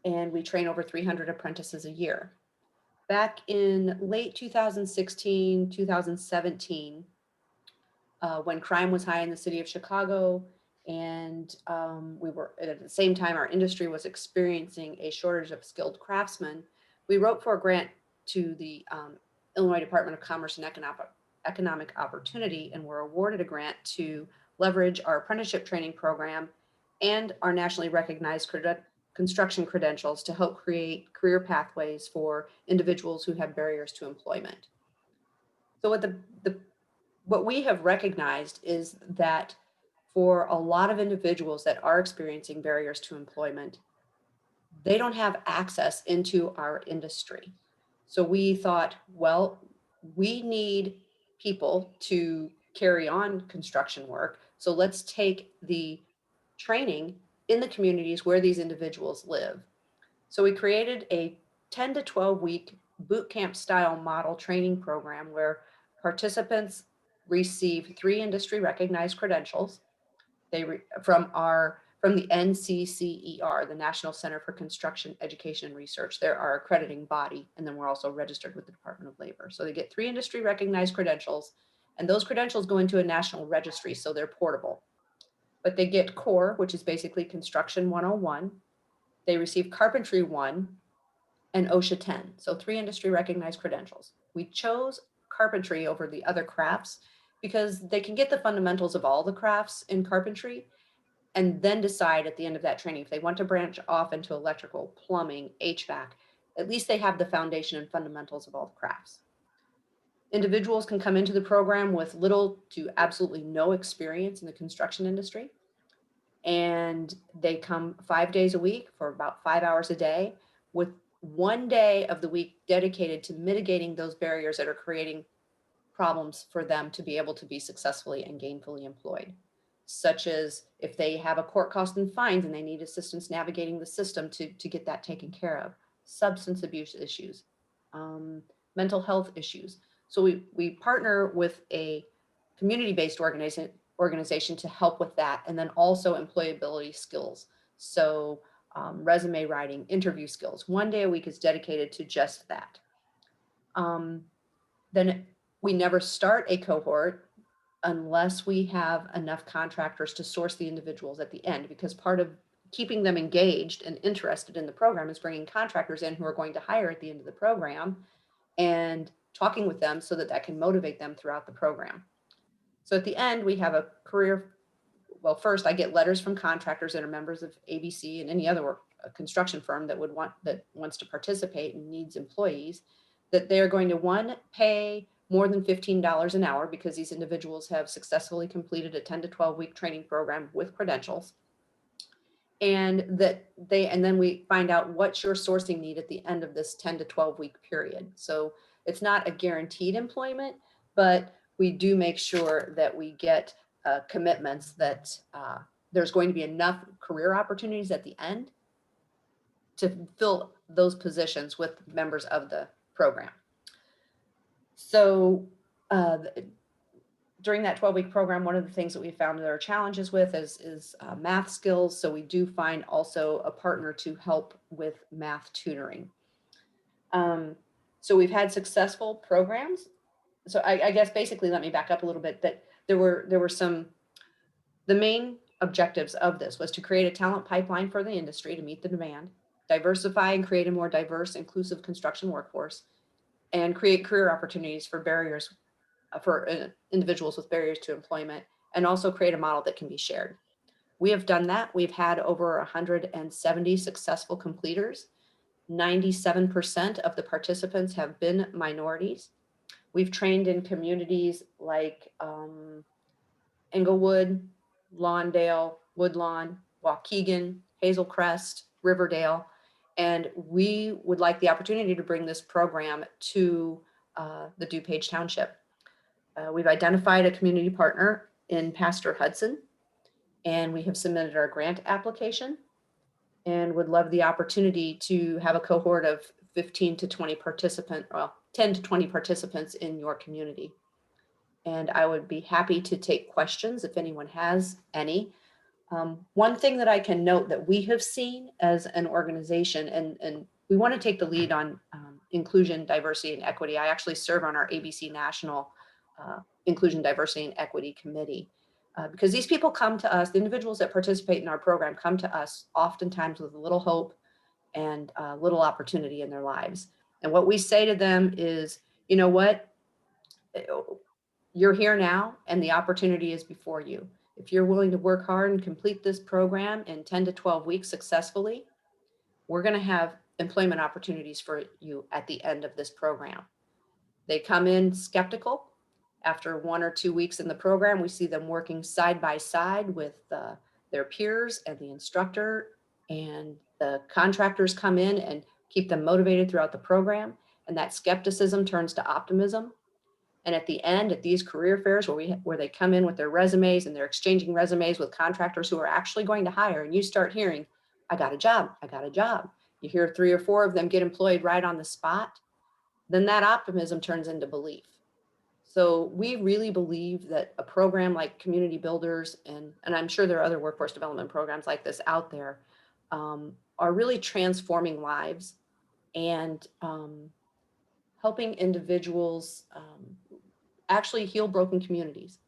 And we train over 300 apprentices a year. Back in late 2016, 2017, when crime was high in the city of Chicago, and we were at the same time our industry was experiencing a shortage of skilled craftsmen, we wrote for a grant to the Illinois Department of Commerce and Economic Opportunity, and were awarded a grant to leverage our apprenticeship training program and our nationally recognized construction credentials to help create career pathways for individuals who have barriers to employment. So what we have recognized is that for a lot of individuals that are experiencing barriers to employment, they don't have access into our industry. So we thought, well, we need people to carry on construction work. So let's take the training in the communities where these individuals live. So we created a 10 to 12 week boot camp style model training program where participants receive 3 industry recognized credentials. From the NCCER, the National Center for Construction Education and Research. They're our accrediting body, and then we're also registered with the Department of Labor. So they get 3 industry recognized credentials, and those credentials go into a national registry, so they're portable. but they get core, which is basically construction 101. They receive carpentry 1 and OSHA 10. So 3 industry recognized credentials. We chose carpentry over the other crafts because they can get the fundamentals of all the crafts in carpentry and then decide at the end of that training if they want to branch off into electrical, plumbing, HVAC. At least they have the foundation and fundamentals of all the crafts. Individuals can come into the program with little to absolutely no experience in the construction industry. And they come 5 days a week for about 5 hours a day, with 1 day of the week dedicated to mitigating those barriers that are creating problems for them to be able to be successfully and gainfully employed, such as if they have a court cost and fines and they need assistance navigating the system to get that taken care of, substance abuse issues, mental health issues. So we partner with a community-based organization to help with that, and then also employability skills. So resume writing, interview skills. 1 day a week is dedicated to just that. Then we never start a cohort unless we have enough contractors to source the individuals at the end, because part of keeping them engaged and interested in the program is bringing contractors in who are going to hire at the end of the program and talking with them so that that can motivate them throughout the program. So at the end, we have a career. Well, first I get letters from contractors that are members of ABC and any other construction firm that wants to participate and needs employees, that they're going to, 1, pay more than $15 an hour because these individuals have successfully completed a 10 to 12 week training program with credentials. And then we find out what's your sourcing need at the end of this 10 to 12 week period. So it's not a guaranteed employment, but we do make sure that we get commitments that there's going to be enough career opportunities at the end to fill those positions with members of the program. So during that 12-week program, one of the things that we found there are challenges with is math skills. So we do find also a partner to help with math tutoring. So we've had successful programs. So I guess basically, let me back up a little bit, that there were some, the main objectives of this was to create a talent pipeline for the industry to meet the demand, diversify and create a more diverse, inclusive construction workforce, and create career opportunities for individuals with barriers to employment, and also create a model that can be shared. We have done that. We've had over 170 successful completers. 97% of the participants have been minorities. We've trained in communities like Englewood, Lawndale, Woodlawn, Waukegan, Hazel Crest, Riverdale, and we would like the opportunity to bring this program to the DuPage Township. We've identified a community partner in Pastor Hudson, and we have submitted our grant application and would love the opportunity to have a cohort of 10 to 20 participants in your community. And I would be happy to take questions if anyone has any. One thing that I can note that we have seen as an organization, and we want to take the lead on inclusion, diversity, and equity. I actually serve on our ABC National Inclusion, Diversity, and Equity Committee, because these people come to us, the individuals that participate in our program come to us oftentimes with a little hope and little opportunity in their lives. And what we say to them is, you know what? You're here now and the opportunity is before you. If you're willing to work hard and complete this program in 10 to 12 weeks successfully, we're going to have employment opportunities for you at the end of this program. They come in skeptical. After 1 or 2 weeks in the program, we see them working side by side with their peers and the instructor, and the contractors come in and keep them motivated throughout the program. And that skepticism turns to optimism. And at the end, at these career fairs where they come in with their resumes and they're exchanging resumes with contractors who are actually going to hire, and you start hearing, I got a job, I got a job. You hear 3 or 4 of them get employed right on the spot, then that optimism turns into belief. So we really believe that a program like Community Builders, and I'm sure there are other workforce development programs like this out there, are really transforming lives and helping individuals actually heal broken communities.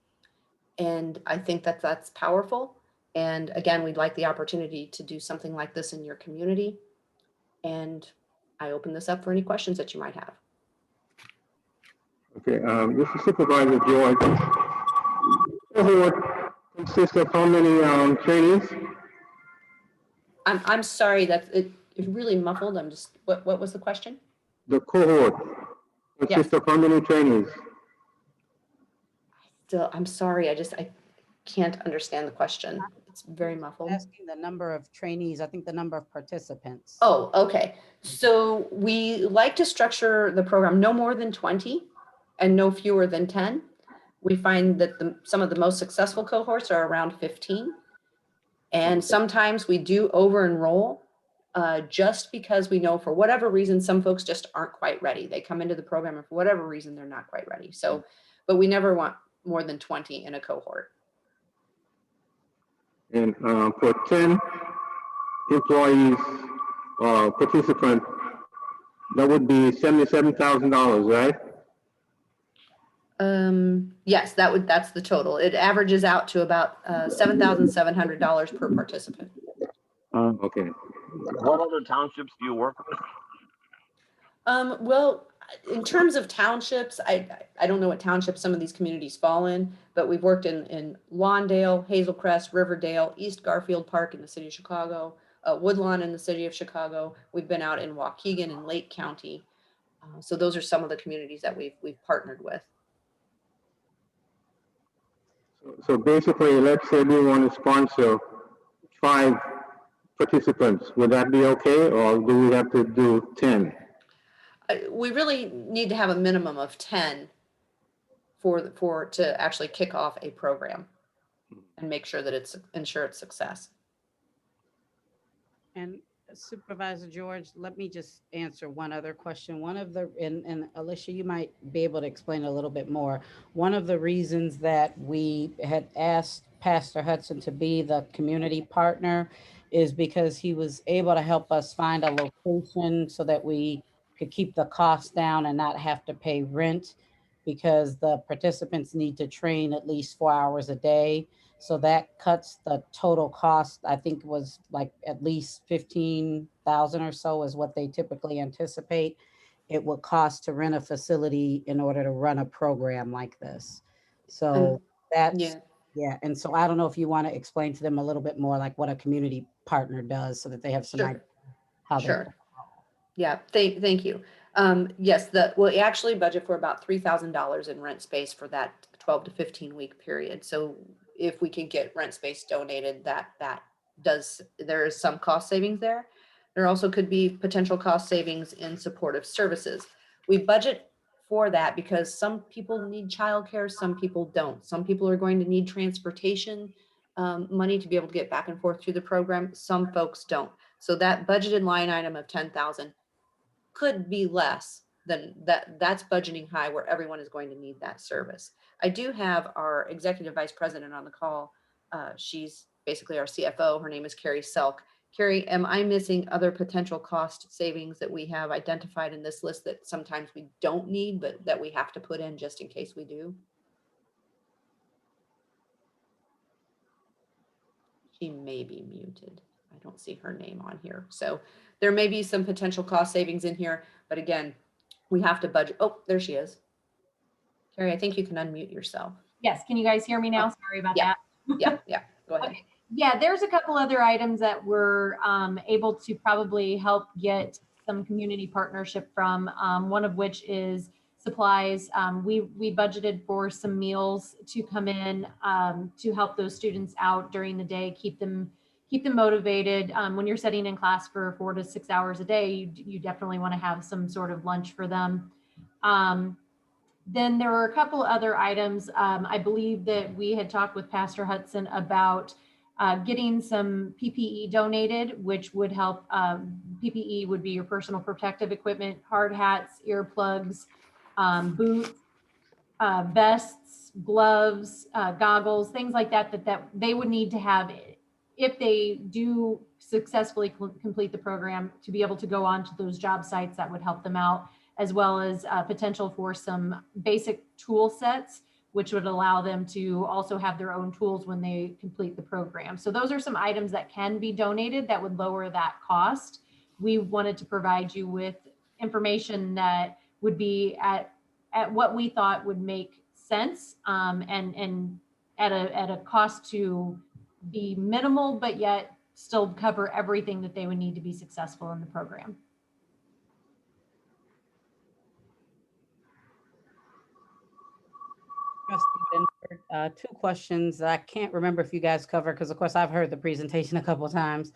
And I think that that's powerful. And again, we'd like the opportunity to do something like this in your community. And I open this up for any questions that you might have. Okay, this is Supervisor George. Cohort consists of how many trainees? I'm sorry that it's really muffled. I'm just, what was the question? The cohort consists of how many trainees? Still, I'm sorry, I can't understand the question. It's very muffled. Asking the number of trainees, I think the number of participants. Oh, okay. So we like to structure the program no more than 20 and no fewer than 10. We find that some of the most successful cohorts are around 15. And sometimes we do over enroll just because we know for whatever reason, some folks just aren't quite ready. They come into the program and for whatever reason, they're not quite ready. So, but we never want more than 20 in a cohort. And for 10 employees or participants, that would be $77,000, right? Yes, that's the total. It averages out to about $7,700 per participant. Okay. What other townships do you work with? Well, in terms of townships, I don't know what townships some of these communities fall in, but we've worked in Lawndale, Hazelcrest, Riverdale, East Garfield Park in the city of Chicago, Woodlawn in the city of Chicago. We've been out in Waukegan and Lake County. So those are some of the communities that we've partnered with. So basically, let's say we want to sponsor 5 participants. Would that be okay, or do we have to do 10? We really need to have a minimum of 10 to actually kick off a program and make sure that ensure its success. And Supervisor George, let me just answer one other question. One of the, and Alicia, you might be able to explain a little bit more. One of the reasons that we had asked Pastor Hudson to be the community partner is because he was able to help us find a location so that we could keep the costs down and not have to pay rent, because the participants need to train at least 4 hours a day. So that cuts the total cost. I think it was like at least 15,000 or so is what they typically anticipate it would cost to rent a facility in order to run a program like this. So that's, yeah. And so I don't know if you want to explain to them a little bit more like what a community partner does so that they have some idea how they. Yeah, thank you. Yes, we actually budget for about $3,000 in rent space for that 12 to 15 week period. So if we can get rent space donated, there is some cost savings there. There also could be potential cost savings in supportive services. We budget for that because some people need childcare, some people don't. Some people are going to need transportation money to be able to get back and forth through the program. Some folks don't. So that budgeted line item of $10,000 could be less than that. That's budgeting high where everyone is going to need that service. I do have our executive vice president on the call. She's basically our CFO. Her name is Carrie Selk. Carrie, am I missing other potential cost savings that we have identified in this list that sometimes we don't need, but that we have to put in just in case we do? She may be muted. I don't see her name on here. So there may be some potential cost savings in here, but again, we have to budget. Oh, there she is. Carrie, I think you can unmute yourself. Yes, can you guys hear me now? Sorry about that. Yeah, go ahead. Okay. Yeah, there's a couple other items that we're able to probably help get some community partnership from, one of which is supplies. We budgeted for some meals to come in to help those students out during the day, keep them motivated. When you're sitting in class for 4 to 6 hours a day, you definitely want to have some sort of lunch for them. Then there were a couple other items. I believe that we had talked with Pastor Hudson about getting some PPE donated, which would help. PPE would be your personal protective equipment, hard hats, earplugs, boots, vests, gloves, goggles, things like that they would need to have if they do successfully complete the program, to be able to go on to those job sites that would help them out, as well as potential for some basic tool sets, which would allow them to also have their own tools when they complete the program. So those are some items that can be donated that would lower that cost. We wanted to provide you with information that would be at what we thought would make sense, and at a cost to be minimal, but yet still cover everything that they would need to be successful in the program. Trustee Benford, two questions that I can't remember if you guys covered, because of course I've heard the presentation a couple of times.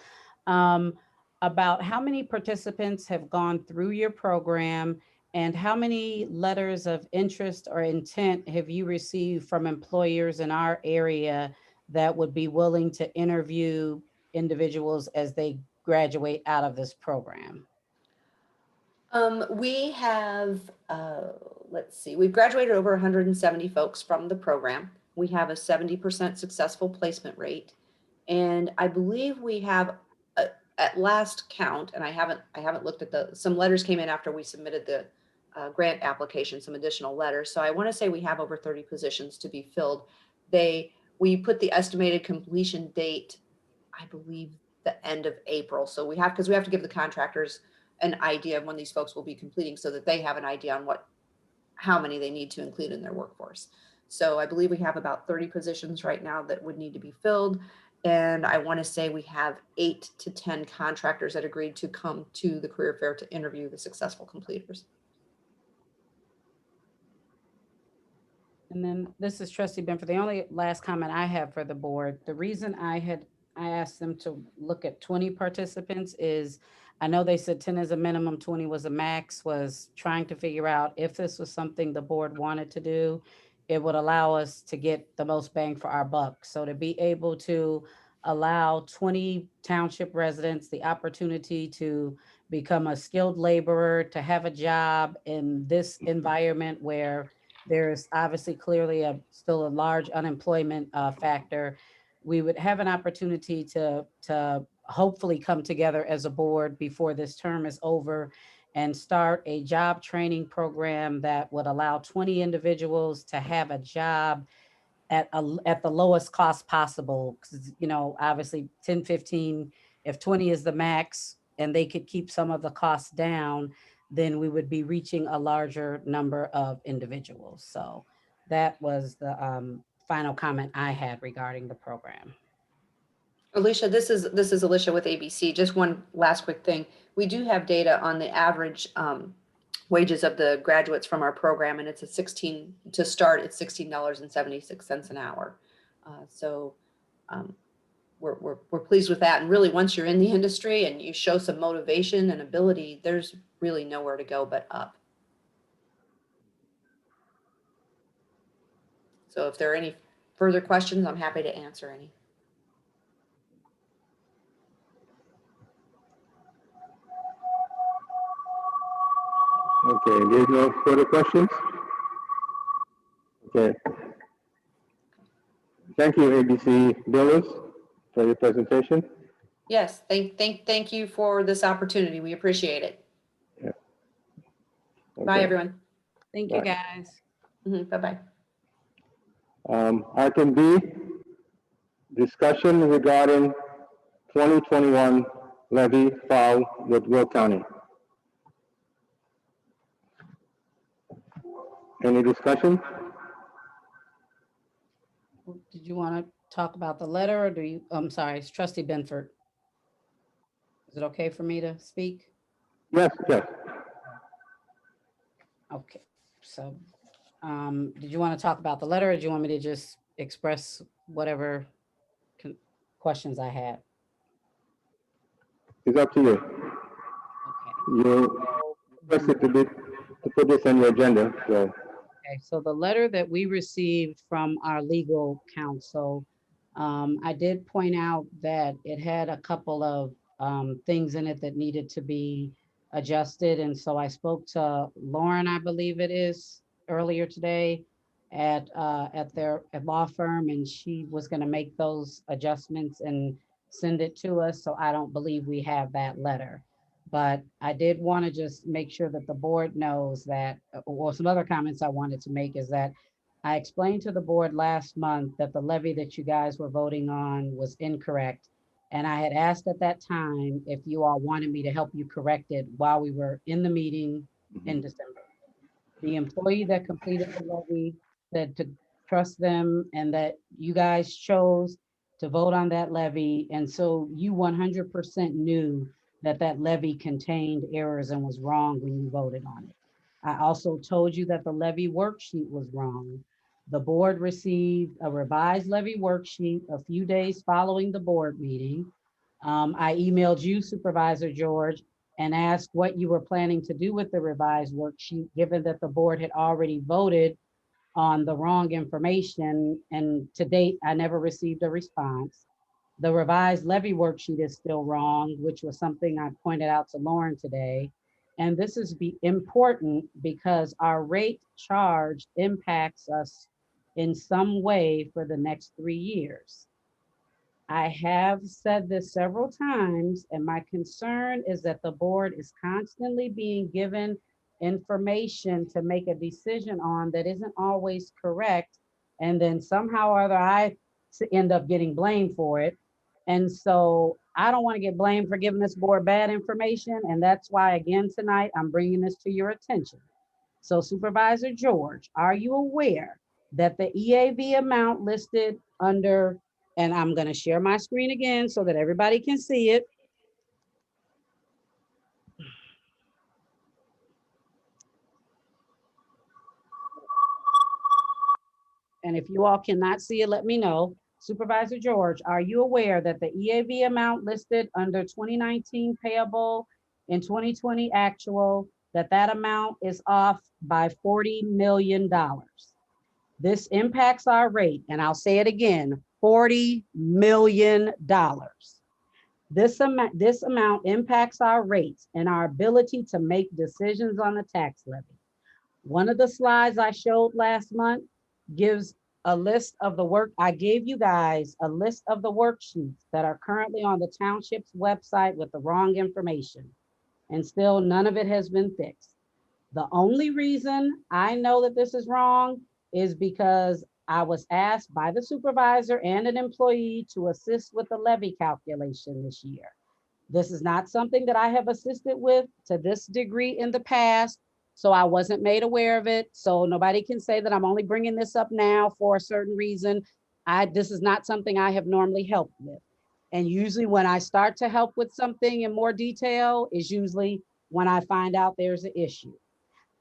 About how many participants have gone through your program and how many letters of interest or intent have you received from employers in our area that would be willing to interview individuals as they graduate out of this program? We have, let's see, we've graduated over 170 folks from the program. We have a 70% successful placement rate. And I believe we have, at last count, and I haven't looked at some letters came in after we submitted the grant application, some additional letters. So I want to say we have over 30 positions to be filled. We put the estimated completion date, I believe, the end of April. So because we have to give the contractors an idea of when these folks will be completing so that they have an idea on how many they need to include in their workforce. So I believe we have about 30 positions right now that would need to be filled. And I want to say we have 8 to 10 contractors that agreed to come to the career fair to interview the successful completers. And then this is Trustee Benford. The only last comment I have for the board, the reason I asked them to look at 20 participants is I know they said 10 is a minimum, 20 was a max, was trying to figure out if this was something the board wanted to do, it would allow us to get the most bang for our buck. So to be able to allow 20 township residents the opportunity to become a skilled laborer, to have a job in this environment where there's obviously clearly still a large unemployment factor, we would have an opportunity to hopefully come together as a board before this term is over and start a job training program that would allow 20 individuals to have a job at the lowest cost possible. Because, obviously 10, 15, if 20 is the max and they could keep some of the costs down, then we would be reaching a larger number of individuals. So that was the final comment I had regarding the program. Alicia, this is Alicia with ABC. Just one last quick thing. We do have data on the average wages of the graduates from our program, and it's to start, it's $16.76 an hour. So we're pleased with that. And really, once you're in the industry and you show some motivation and ability, there's really nowhere to go but up. So if there are any further questions, I'm happy to answer any. Okay, there's no further questions? Okay. Thank you, ABC Billis, for your presentation. Yes, thank you for this opportunity. We appreciate it. Yeah. Okay. Bye, everyone. Thank you, guys. Bye-bye. Item B, discussion regarding 2021 levy filed with Will County. Any discussion? Did you want to talk about the letter, or I'm sorry, it's Trustee Benford. Is it okay for me to speak? Yes, yes. Okay, so did you want to talk about the letter, or do you want me to just express whatever questions I had? It's up to you. Okay. You requested to put this on your agenda, so. Okay, so the letter that we received from our legal counsel, I did point out that it had a couple of things in it that needed to be adjusted. And so I spoke to Lauren, I believe it is, earlier today at their law firm, and she was going to make those adjustments and send it to us. So I don't believe we have that letter. But I did want to just make sure that the board knows that, or some other comments I wanted to make is that I explained to the board last month that the levy that you guys were voting on was incorrect. And I had asked at that time if you all wanted me to help you correct it while we were in the meeting in December. The employee that completed the levy said to trust them and that you guys chose to vote on that levy. And so you 100% knew that that levy contained errors and was wrong when you voted on it. I also told you that the levy worksheet was wrong. The board received a revised levy worksheet a few days following the board meeting. I emailed you, Supervisor George, and asked what you were planning to do with the revised worksheet, given that the board had already voted on the wrong information. And to date, I never received a response. The revised levy worksheet is still wrong, which was something I pointed out to Lauren today. And this is important because our rate charge impacts us in some way for the next 3 years. I have said this several times, and my concern is that the board is constantly being given information to make a decision on that isn't always correct. And then somehow or other, I end up getting blamed for it. And so I don't want to get blamed for giving this board bad information. And that's why, again, tonight, I'm bringing this to your attention. So Supervisor George, are you aware that the EAV amount listed under, and I'm going to share my screen again so that everybody can see it. And if you all cannot see it, let me know. Supervisor George, are you aware that the EAV amount listed under 2019 payable in 2020 actual, that amount is off by $40 million? This impacts our rate, and I'll say it again, $40 million. This amount impacts our rates and our ability to make decisions on the tax levy. One of the slides I showed last month gives a list of the work. I gave you guys a list of the worksheets that are currently on the township's website with the wrong information, and still none of it has been fixed. The only reason I know that this is wrong is because I was asked by the supervisor and an employee to assist with the levy calculation this year. This is not something that I have assisted with to this degree in the past, so I wasn't made aware of it. So nobody can say that I'm only bringing this up now for a certain reason. This is not something I have normally helped with. And usually when I start to help with something in more detail is usually when I find out there's an issue.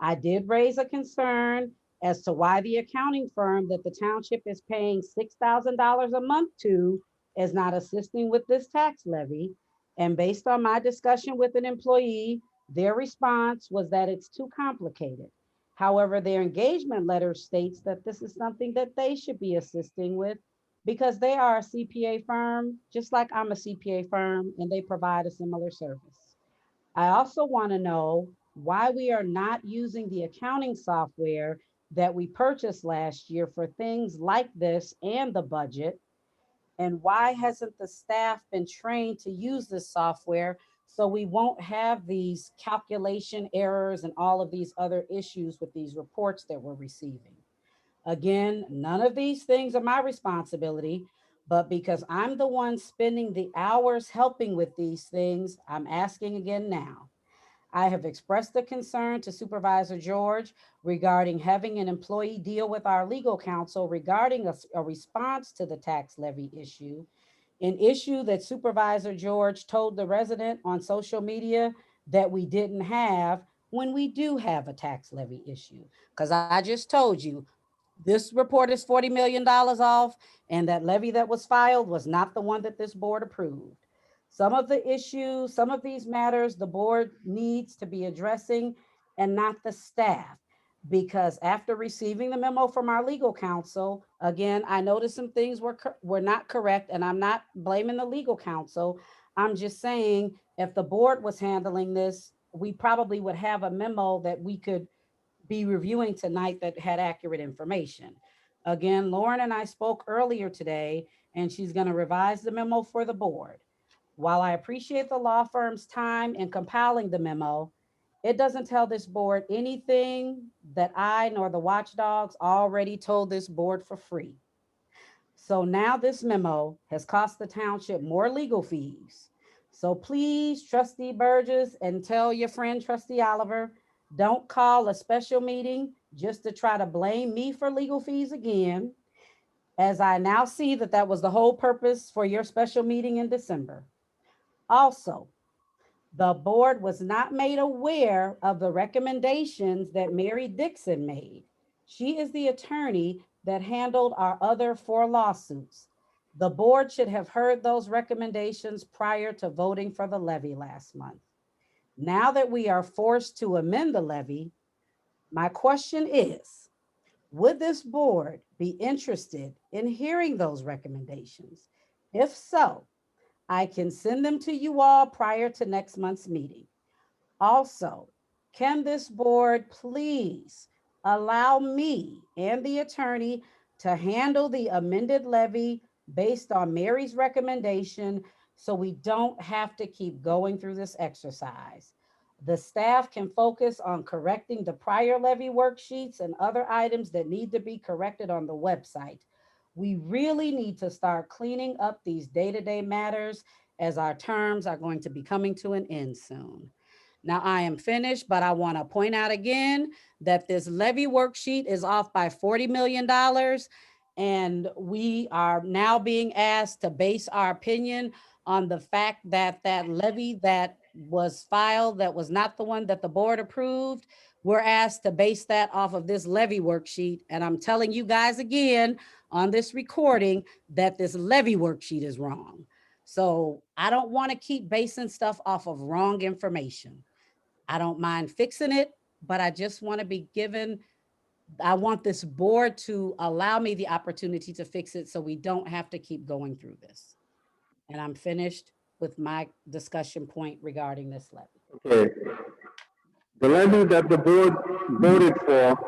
I did raise a concern as to why the accounting firm that the township is paying $6,000 a month to is not assisting with this tax levy. And based on my discussion with an employee, their response was that it's too complicated. However, their engagement letter states that this is something that they should be assisting with because they are a CPA firm, just like I'm a CPA firm, and they provide a similar service. I also want to know why we are not using the accounting software that we purchased last year for things like this and the budget. And why hasn't the staff been trained to use this software so we won't have these calculation errors and all of these other issues with these reports that we're receiving? Again, none of these things are my responsibility, but because I'm the one spending the hours helping with these things, I'm asking again now. I have expressed the concern to Supervisor George regarding having an employee deal with our legal counsel regarding a response to the tax levy issue, an issue that Supervisor George told the resident on social media that we didn't have when we do have a tax levy issue. Because I just told you, this report is $40 million off, and that levy that was filed was not the one that this board approved. Some of the issues, some of these matters, the board needs to be addressing and not the staff. Because after receiving the memo from our legal counsel, again, I noticed some things were not correct, and I'm not blaming the legal counsel. I'm just saying if the board was handling this, we probably would have a memo that we could be reviewing tonight that had accurate information. Again, Lauren and I spoke earlier today, and she's going to revise the memo for the board. While I appreciate the law firm's time in compiling the memo, It doesn't tell this board anything that I nor the watchdogs already told this board for free. So now this memo has cost the township more legal fees. So please, Trustee Burgess, and tell your friend Trustee Oliver, don't call a special meeting just to try to blame me for legal fees again, as I now see that that was the whole purpose for your special meeting in December. Also, the board was not made aware of the recommendations that Mary Dixon made. She is the attorney that handled our other 4 lawsuits. The board should have heard those recommendations prior to voting for the levy last month. Now that we are forced to amend the levy, my question is, would this board be interested in hearing those recommendations? If so, I can send them to you all prior to next month's meeting. Also, can this board please allow me and the attorney to handle the amended levy based on Mary's recommendation so we don't have to keep going through this exercise? The staff can focus on correcting the prior levy worksheets and other items that need to be corrected on the website. We really need to start cleaning up these day-to-day matters as our terms are going to be coming to an end soon. Now I am finished, but I want to point out again that this levy worksheet is off by $40 million. And we are now being asked to base our opinion on the fact that that levy that was filed, that was not the one that the board approved. We're asked to base that off of this levy worksheet. And I'm telling you guys again on this recording that this levy worksheet is wrong. So I don't want to keep basing stuff off of wrong information. I don't mind fixing it, but I just want to be given, I want this board to allow me the opportunity to fix it so we don't have to keep going through this. And I'm finished with my discussion point regarding this levy. Okay. The levy that the board voted for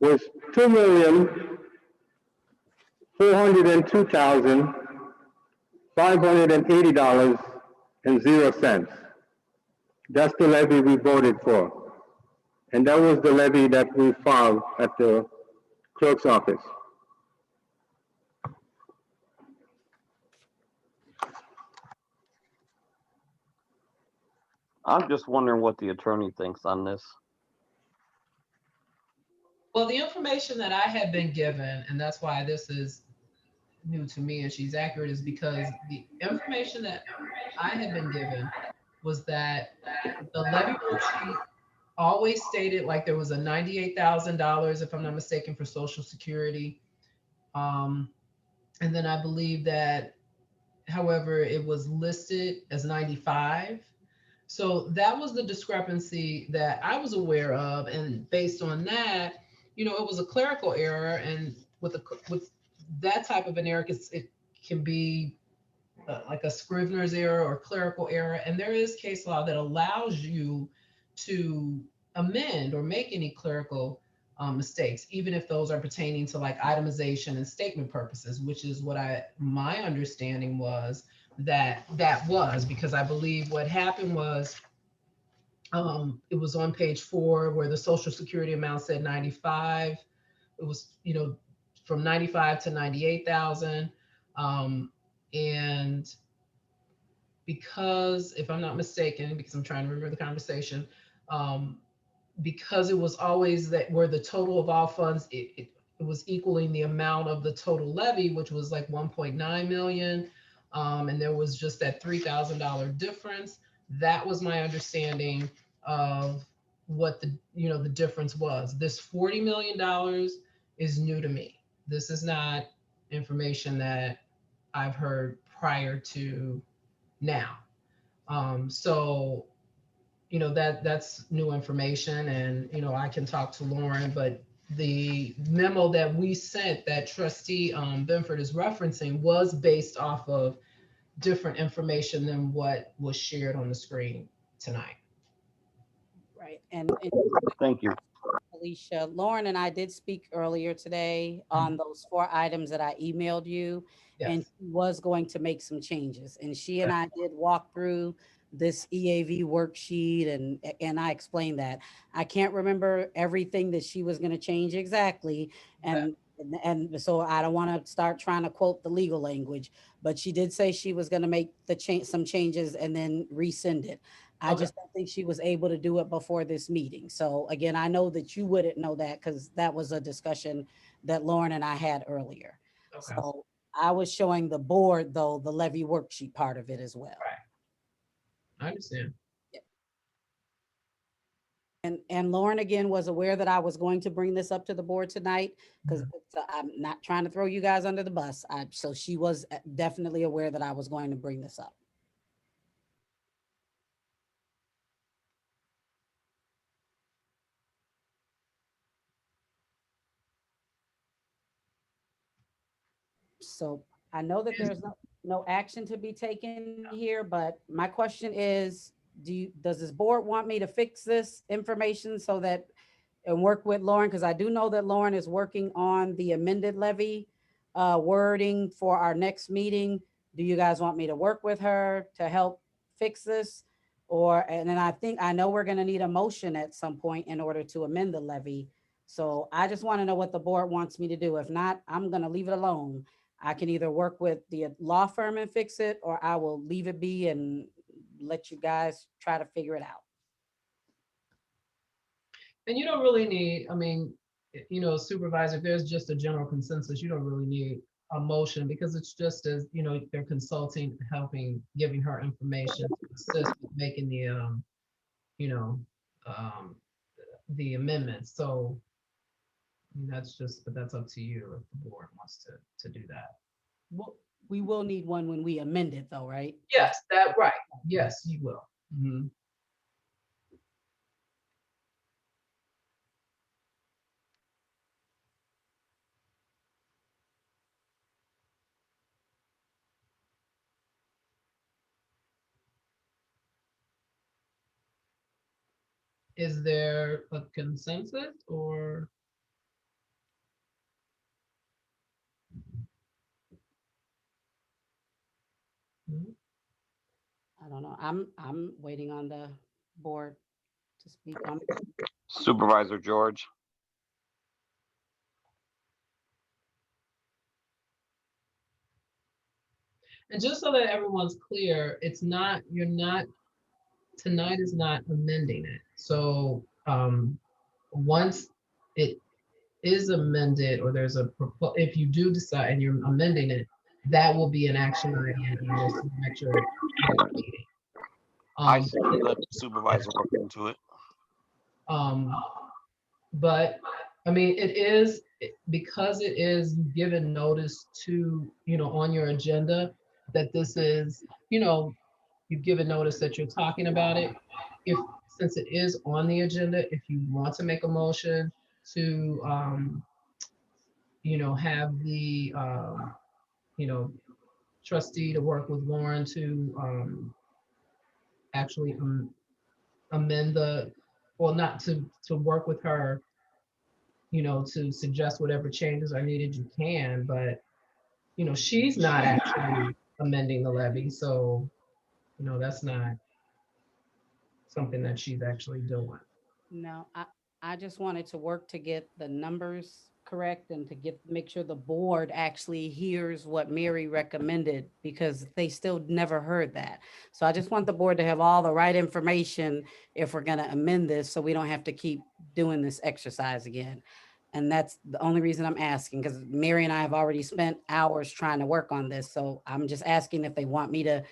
was $2,402,580.00. That's the levy we voted for. And that was the levy that we filed at the clerk's office. I'm just wondering what the attorney thinks on this. Well, the information that I had been given, and that's why this is new to me and she's accurate, is because the information that I had been given was that the levy worksheet always stated like there was a $98,000, if I'm not mistaken, for Social Security. And then I believe that, however, it was listed as 95. So that was the discrepancy that I was aware of. And based on that, you know, it was a clerical error. And with that type of an error, it can be like a Scrivener's error or clerical error. And there is case law that allows you to amend or make any clerical mistakes, even if those are pertaining to like itemization and statement purposes, which is what my understanding was that was, because I believe what happened was it was on page 4 where the Social Security amount said 95. It was, you know, from 95 to 98,000. And because, if I'm not mistaken, because I'm trying to remember the conversation, because it was always that where the total of all funds, it was equaling the amount of the total levy, which was like 1.9 million. And there was just that $3,000 difference. That was my understanding of what the difference was. This $40 million is new to me. This is not information that I've heard prior to now. So, you know, that's new information, and, you know, I can talk to Lauren, but the memo that we sent that Trustee Benford is referencing was based off of different information than what was shared on the screen tonight. Right. And Thank you. Alicia, Lauren and I did speak earlier today on those 4 items that I emailed you. Yes. And she was going to make some changes. And she and I did walk through this EAV worksheet, and I explained that. I can't remember everything that she was going to change exactly, and so I don't want to start trying to quote the legal language, but she did say she was going to make some changes and then resend it. I Okay. just don't think she was able to do it before this meeting. So again, I know that you wouldn't know that because that was a discussion that Lauren and I had earlier. Okay. So I was showing the board though, the levy worksheet part of it as well. Right. I understand. And Lauren again was aware that I was going to bring this up to the board tonight because I'm not trying to throw you guys under the bus. So she was definitely aware that I was going to bring this up. So I know that there's no action to be taken here, but my question is, does this board want me to fix this information so that and work with Lauren? Because I do know that Lauren is working on the amended levy wording for our next meeting. Do you guys want me to work with her to help fix this? And then I know we're gonna need a motion at some point in order to amend the levy. So I just want to know what the board wants me to do. If not, I'm gonna leave it alone. I can either work with the law firm and fix it, or I will leave it be and let you guys try to figure it out. And you don't really need, I mean, supervisor, if there's just a general consensus, you don't really need a motion because it's just as, they're consulting, helping, giving her information to assist with making the amendments. So but that's up to you if the board wants to do that. Well, we will need one when we amend it though, right? Yes, right. Yes, you will. Mhm. Is there a consensus or? I don't know. I'm waiting on the board to speak on. Supervisor George. And just so that everyone's clear, tonight is not amending it. So once it is amended or there's if you do decide and you're amending it, that will be an action item in this next meeting. I said let the supervisor look into it. But I mean, because it is given notice to, on your agenda that this is, you've given notice that you're talking about it. Since it is on the agenda, if you want to make a motion to, have the, trustee to work with Lauren to actually amend not to work with her, to suggest whatever changes are needed, you can, but, she's not actually amending the levy. So, that's not something that she's actually doing. No, I just wanted to work to get the numbers correct and to make sure the board actually hears what Mary recommended because they still never heard that. So I just want the board to have all the right information if we're going to amend this so we don't have to keep doing this exercise again. And that's the only reason I'm asking because Mary and I have already spent hours trying to work on this. So I'm just asking if they want me to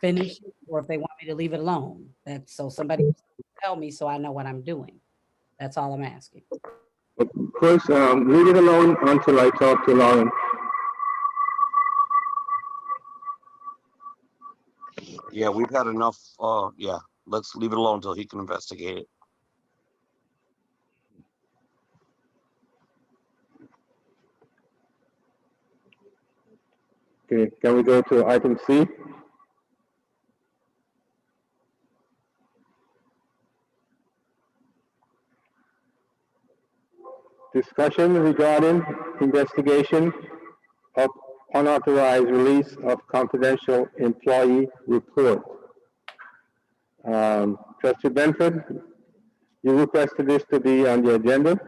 finish it or if they want me to leave it alone. That's so somebody tell me so I know what I'm doing. That's all I'm asking. But first, leave it alone until I talk to Lauren. Yeah, we've had enough. Yeah, let's leave it alone until he can investigate it. Okay, can we go to item C? Discussion regarding investigation of unauthorized release of confidential employee report. Trustee Benford, you requested this to be on the agenda.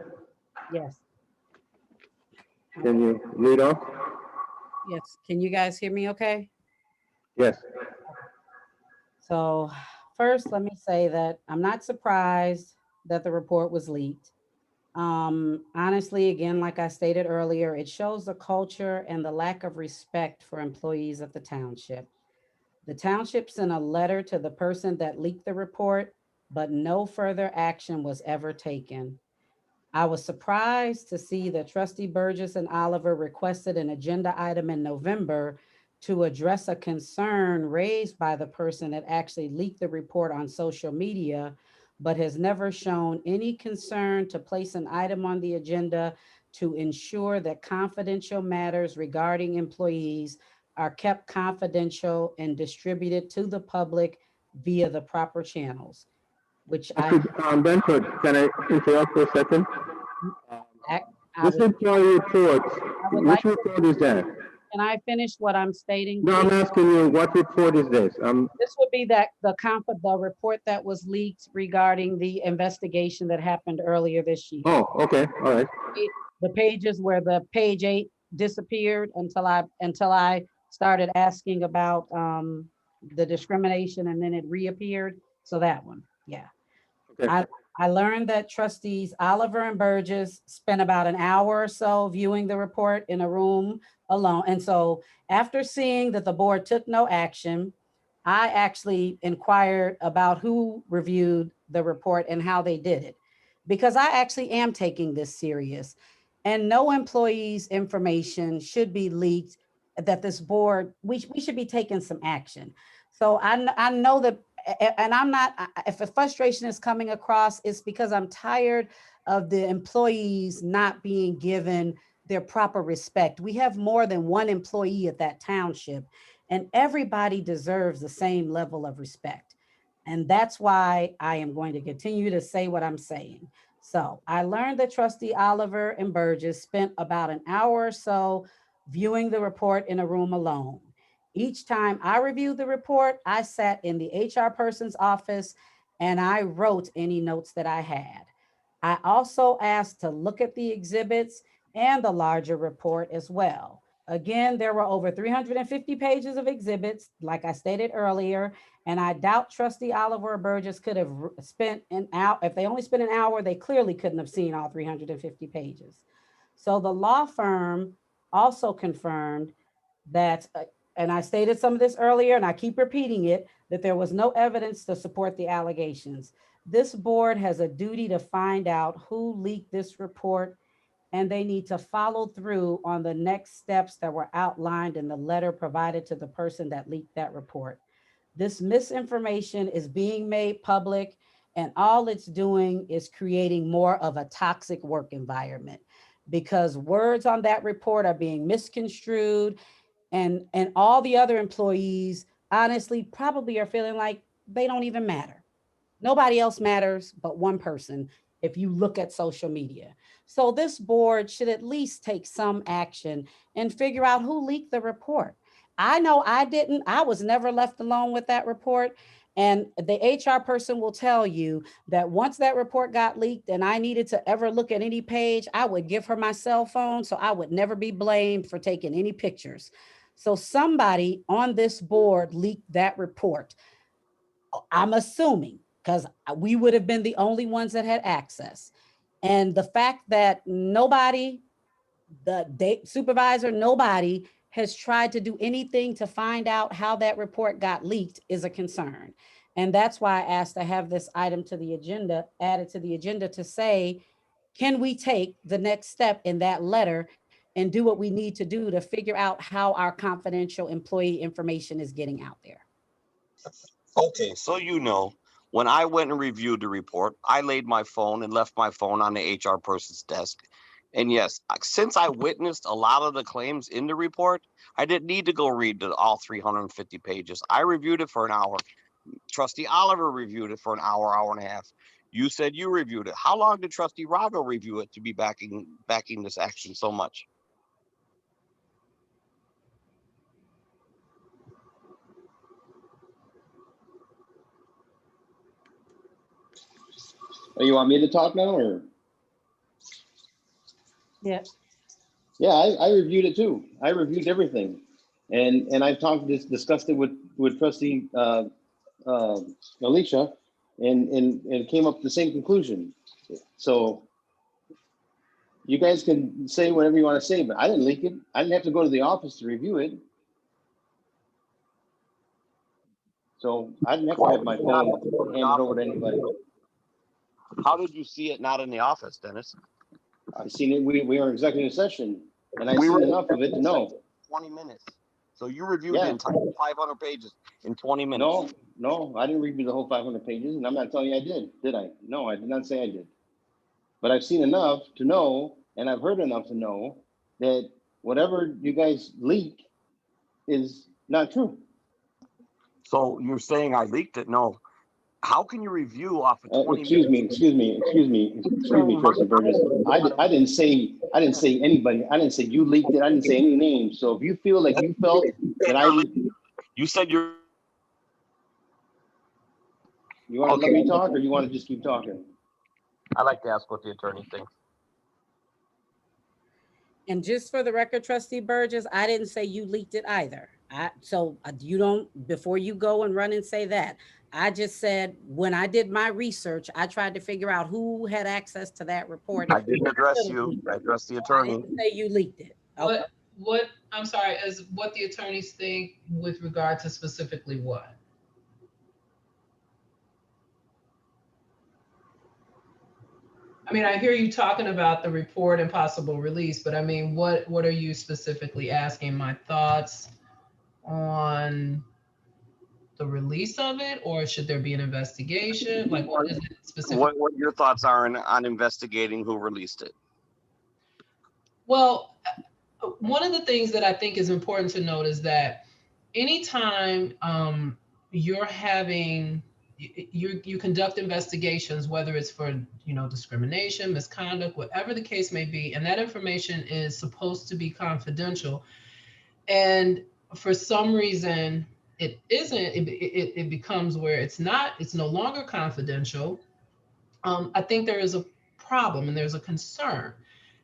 Yes. Can you lead off? Yes. Can you guys hear me okay? Yes. So first, let me say that I'm not surprised that the report was leaked. Honestly, again, like I stated earlier, it shows the culture and the lack of respect for employees of the township. The township sent a letter to the person that leaked the report, but no further action was ever taken. I was surprised to see that Trustee Burgess and Oliver requested an agenda item in November to address a concern raised by the person that actually leaked the report on social media, but has never shown any concern to place an item on the agenda to ensure that confidential matters regarding employees are kept confidential and distributed to the public via the proper channels, which Benford, can I interrupt for a second? I, I This would, employee report, I would which like, report is that? can I finish what I'm stating, No, I'm please? asking you, what report is this? This would be that the report that was leaked regarding the investigation that happened earlier this year. Oh, okay, all right. The pages where the page 8 disappeared until I started asking about the discrimination, and then it reappeared. So that one, yeah. Okay. I learned that trustees Oliver and Burgess spent about an hour or so viewing the report in a room alone. And so after seeing that the board took no action, I actually inquired about who reviewed the report and how they did it, because I actually am taking this serious. And no employee's information should be leaked, that this board, we should be taking some action. So I know that, and I'm not, if a frustration is coming across, it's because I'm tired of the employees not being given their proper respect. We have more than one employee at that township, and everybody deserves the same level of respect. And that's why I am going to continue to say what I'm saying. So I learned that Trustee Oliver and Burgess spent about an hour or so viewing the report in a room alone. Each time I reviewed the report, I sat in the HR person's office and I wrote any notes that I had. I also asked to look at the exhibits and the larger report as well. Again, there were over 350 pages of exhibits, like I stated earlier, and I doubt Trustee Oliver Burgess could have spent an hour. If they only spent an hour, they clearly couldn't have seen all 350 pages. So the law firm also confirmed that, and I stated some of this earlier, and I keep repeating it, that there was no evidence to support the allegations. This board has a duty to find out who leaked this report, and they need to follow through on the next steps that were outlined in the letter provided to the person that leaked that report. This misinformation is being made public, and all it's doing is creating more of a toxic work environment, because words on that report are being misconstrued, and all the other employees honestly probably are feeling like they don't even matter. Nobody else matters but one person if you look at social media. So this board should at least take some action and figure out who leaked the report. I know I didn't. I was never left alone with that report. And the HR person will tell you that once that report got leaked and I needed to ever look at any page, I would give her my cell phone so I would never be blamed for taking any pictures. So somebody on this board leaked that report. I'm assuming, because we would have been the only ones that had access. And the fact that nobody, the supervisor, nobody has tried to do anything to find out how that report got leaked is a concern. And that's why I asked to have this item to the agenda, added to the agenda, to say, can we take the next step in that letter and do what we need to do to figure out how our confidential employee information is getting out there? Okay, so when I went and reviewed the report, I laid my phone and left my phone on the HR person's desk. And yes, since I witnessed a lot of the claims in the report, I didn't need to go read all 350 pages. I reviewed it for an hour. Trustee Oliver reviewed it for an hour, hour and a half. You said you reviewed it. How long did Trustee Rago review it to be backing this action so much? Oh, you want me to talk now, or? Yeah. Yeah, I reviewed it too. I reviewed everything. And I discussed it with trustee Alicia, and came up with the same conclusion. So you guys can say whatever you want to say, but I didn't leak it. I didn't have to go to the office to review it. So I didn't have to have my phone handed over to anybody. How did you see it not in the office, Dennis? I seen it. We were in executive session, and I seen enough of it to know. 20 minutes. So you reviewed Yeah. the entire 500 pages in 20 minutes. No, I didn't review the whole 500 pages, and I'm not telling you I did I? No, I did not say I did. But I've seen enough to know, and I've heard enough to know that whatever you guys leak is not true. So you're saying I leaked it? No. How can you review off of 20 Excuse minutes? me, Trustee Burgess. I didn't say anybody. I didn't say you leaked it. I didn't say any names. So if you feel like you felt that You said you're. You want to let me talk, or you want to just keep talking? I like to ask what the attorney thinks. And just for the record, Trustee Burgess, I didn't say you leaked it either. So you don't, before you go and run and say that, I just said, when I did my research, I tried to figure out who had access to that report. I didn't address you. I addressed the attorney. I didn't say you leaked it. Okay. What, I'm sorry, as what the attorneys think with regard to specifically what? I mean, I hear you talking about the report and possible release, but I mean, what are you specifically asking? My thoughts on the release of it, or should there be an investigation? Like, what is it specifically? What your thoughts are on investigating who released it? Well, one of the things that I think is important to note is that anytime you're having, you conduct investigations, whether it's for, discrimination, misconduct, whatever the case may be, and that information is supposed to be confidential. And for some reason, it isn't, it becomes where it's no longer confidential. I think there is a problem and there's a concern.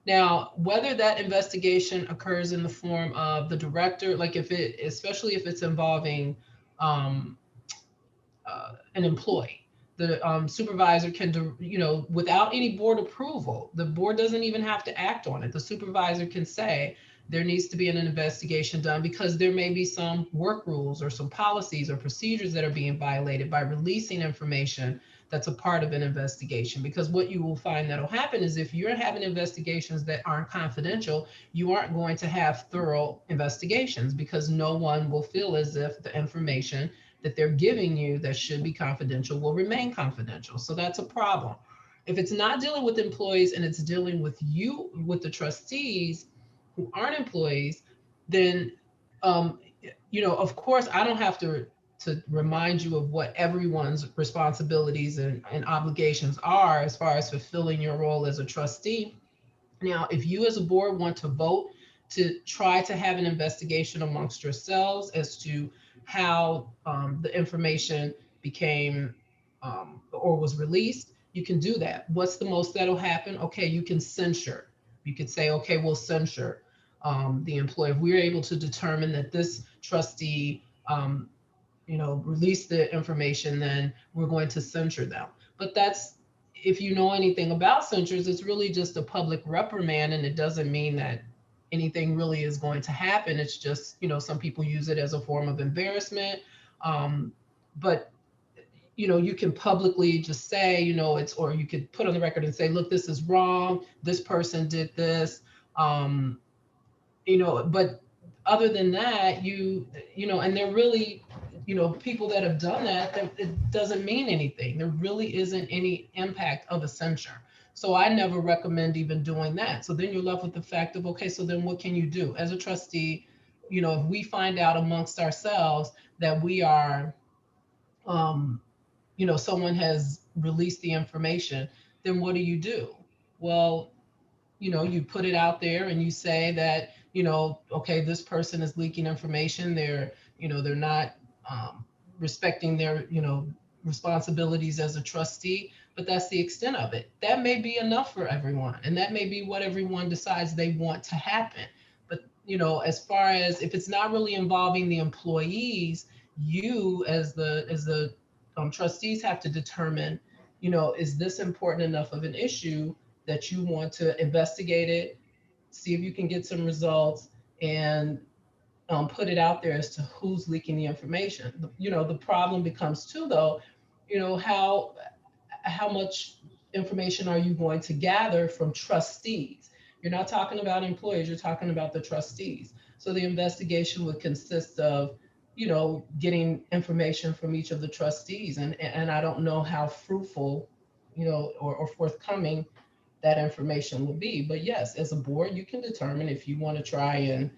Now, whether that investigation occurs in the form of the director, like especially if it's involving an employee, the supervisor can do, without any board approval, the board doesn't even have to act on it. The supervisor can say there needs to be an investigation done because there may be some work rules or some policies or procedures that are being violated by releasing information that's a part of an investigation. Because what you will find that'll happen is if you're having investigations that aren't confidential, you aren't going to have thorough investigations because no one will feel as if the information that they're giving you that should be confidential will remain confidential. So that's a problem. If it's not dealing with employees and it's dealing with you, with the trustees who aren't employees, then, of course, I don't have to remind you of what everyone's responsibilities and obligations are as far as fulfilling your role as a trustee. Now, if you as a board want to vote to try to have an investigation amongst yourselves as to how the information became or was released, you can do that. What's the most that'll happen? Okay, you can censure. You could say, okay, we'll censure the employee. If we're able to determine that this trustee release the information, then we're going to censure them. But that's, if you know anything about censures, it's really just a public reprimand, and it doesn't mean that anything really is going to happen. It's just, some people use it as a form of embarrassment. But you can publicly just say, or you could put on the record and say, look, this is wrong. This person did this. But other than that, and they're really, people that have done that, it doesn't mean anything. There really isn't any impact of a censure. So I never recommend even doing that. So then you're left with the fact of, okay, so then what can you do? As a trustee, if we find out amongst ourselves that we are, someone has released the information, then what do? Well, you put it out there and you say that, okay, this person is leaking information. They're not respecting their, responsibilities as a trustee. but that's the extent of it. That may be enough for everyone, and that may be what everyone decides they want to happen. But as far as if it's not really involving the employees, you as the trustees have to determine, is this important enough of an issue that you want to investigate it, see if you can get some results, and put it out there as to who's leaking the information. The problem becomes too, though, how much information are you going to gather from trustees? You're not talking about employees, you're talking about the trustees. So the investigation would consist of, getting information from each of the trustees. And I don't know how fruitful, or forthcoming that information will be. But yes, as a board, you can determine if you want to try and,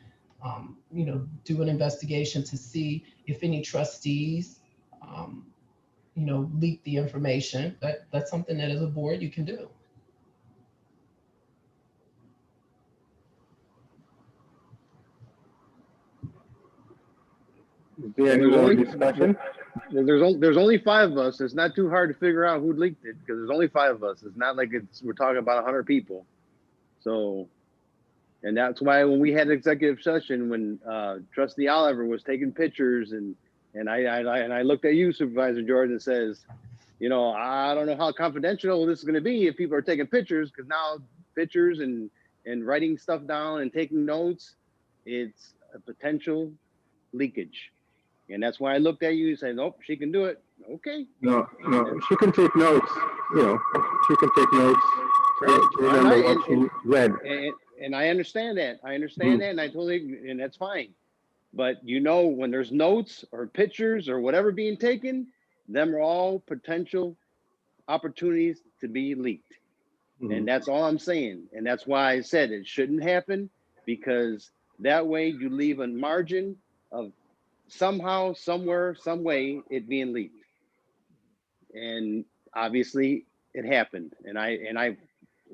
do an investigation to see if any trustees, leak the information. That's something that as a board you can do. Is there any more discussion? There's only 5 of us. It's not too hard to figure out who leaked it because there's only 5 of us. It's not like we're talking about 100 people. So, and that's why when we had executive session, when Trustee Oliver was taking pictures and I looked at you, Supervisor George, and says, I don't know how confidential this is going to be if people are taking pictures, because now pictures and writing stuff down and taking notes, it's a potential leakage. And that's why I looked at you and said, nope, she can do it. Okay. No, she can take notes, she can take notes to remember what she read. And I understand that. I understand that, and I totally, and that's fine. But when there's notes or pictures or whatever being taken, them are all potential opportunities to be leaked. And that's all I'm saying. And that's why I said it shouldn't happen, because that way you leave a margin of somehow, somewhere, some way it being leaked. And obviously it happened. And I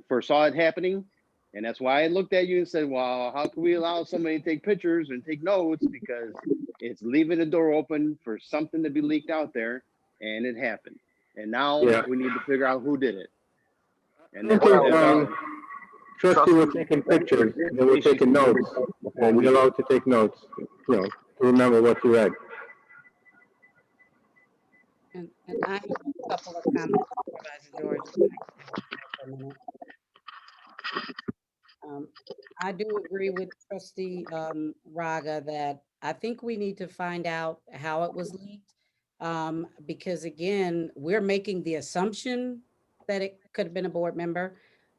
foresaw it happening. And that's why I looked at you and said, well, how can we allow somebody to take pictures and take notes? Because it's leaving the door open for something to be leaked out there. And it happened. And now we need to figure out who did it. And that's Trustee were taking pictures, they were taking notes, and we're allowed to take notes, to remember what you read. And I have a couple of comments, Supervisor George. For a minute. I do agree with Trustee Raga that I think we need to find out how it was leaked. Because again, we're making the assumption that it could have been a board member.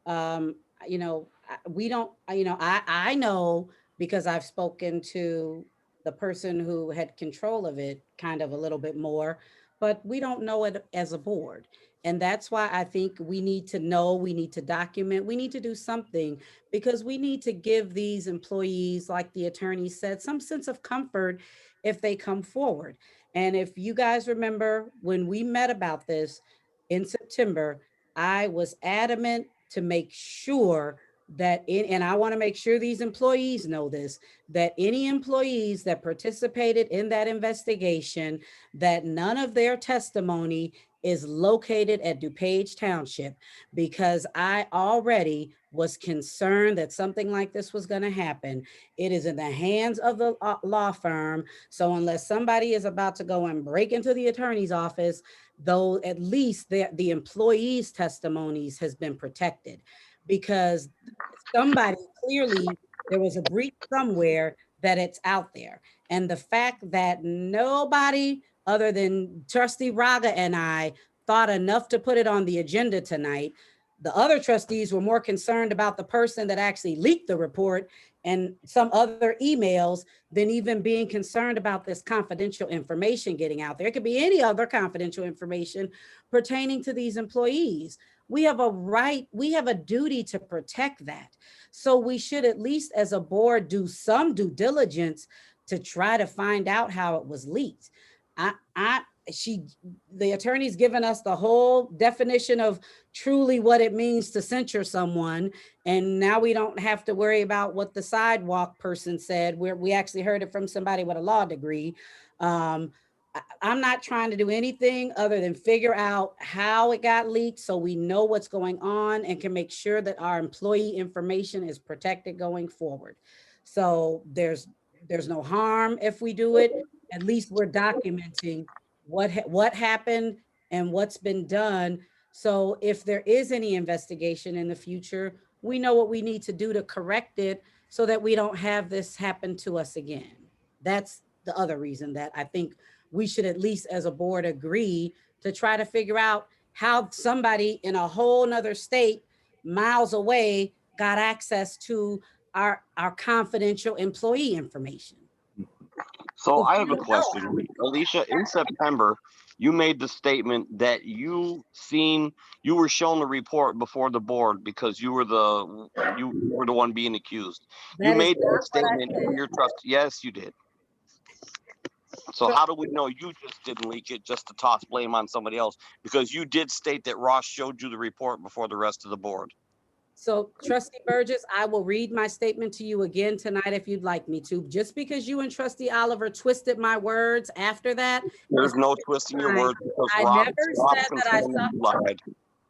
We don't, I know because I've spoken to the person who had control of it kind of a little bit more, but we don't know it as a board. And that's why I think we need to know, we need to document, we need to do something, because we need to give these employees, like the attorney said, some sense of comfort if they come forward. And if you guys remember when we met about this in September, I was adamant to make sure that and I want to make sure these employees know this, that any employees that participated in that investigation, that none of their testimony is located at DuPage Township, because I already was concerned that something like this was going to happen. It is in the hands of the law firm. So unless somebody is about to go and break into the attorney's office, though at least the employees' testimonies has been protected, because somebody clearly, there was a breach somewhere that it's out there. And the fact that nobody other than Trustee Raga and I thought enough to put it on the agenda tonight. The other trustees were more concerned about the person that actually leaked the report and some other emails than even being concerned about this confidential information getting out there. It could be any other confidential information pertaining to these employees. We have a right, we have a duty to protect that. So we should at least as a board do some due diligence to try to find out how it was leaked. The attorney's given us the whole definition of truly what it means to censure someone. And now we don't have to worry about what the sidewalk person said, where we actually heard it from somebody with a law degree. I'm not trying to do anything other than figure out how it got leaked so we know what's going on and can make sure that our employee information is protected going forward. So there's no harm if we do it. At least we're documenting what happened and what's been done. So if there is any investigation in the future, we know what we need to do to correct it so that we don't have this happen to us again. That's the other reason that I think we should at least as a board agree to try to figure out how somebody in a whole nother state miles away got access to our confidential employee information. So I have a question, Alicia. In September, you made the statement that you were shown the report before the board because you were the one being accused. You made that statement in your trust. Yes, you did. So how do we know you just didn't leak it just to toss blame on somebody else? Because you did state that Ross showed you the report before the rest of the board. So Trustee Burgess, I will read my statement to you again tonight if you'd like me to. Just because you and Trustee Oliver twisted my words after that. There's no twisting your words because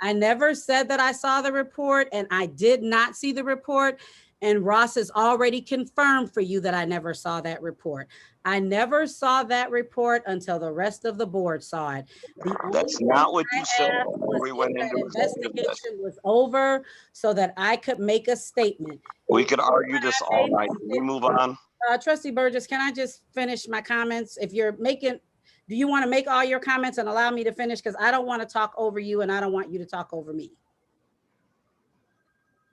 I never said that I saw the report, and I did not see the report. And Ross has already confirmed for you that I never saw that report. I never saw that report until the rest of the board saw it. That's not what you said when we went into the investigation was over so that I could make a statement. We could argue this all night. Can we move on? Trustee Burgess, can I just finish my comments? If you're making, do you want to make all your comments and allow me to finish? Because I don't want to talk over you and I don't want you to talk over me.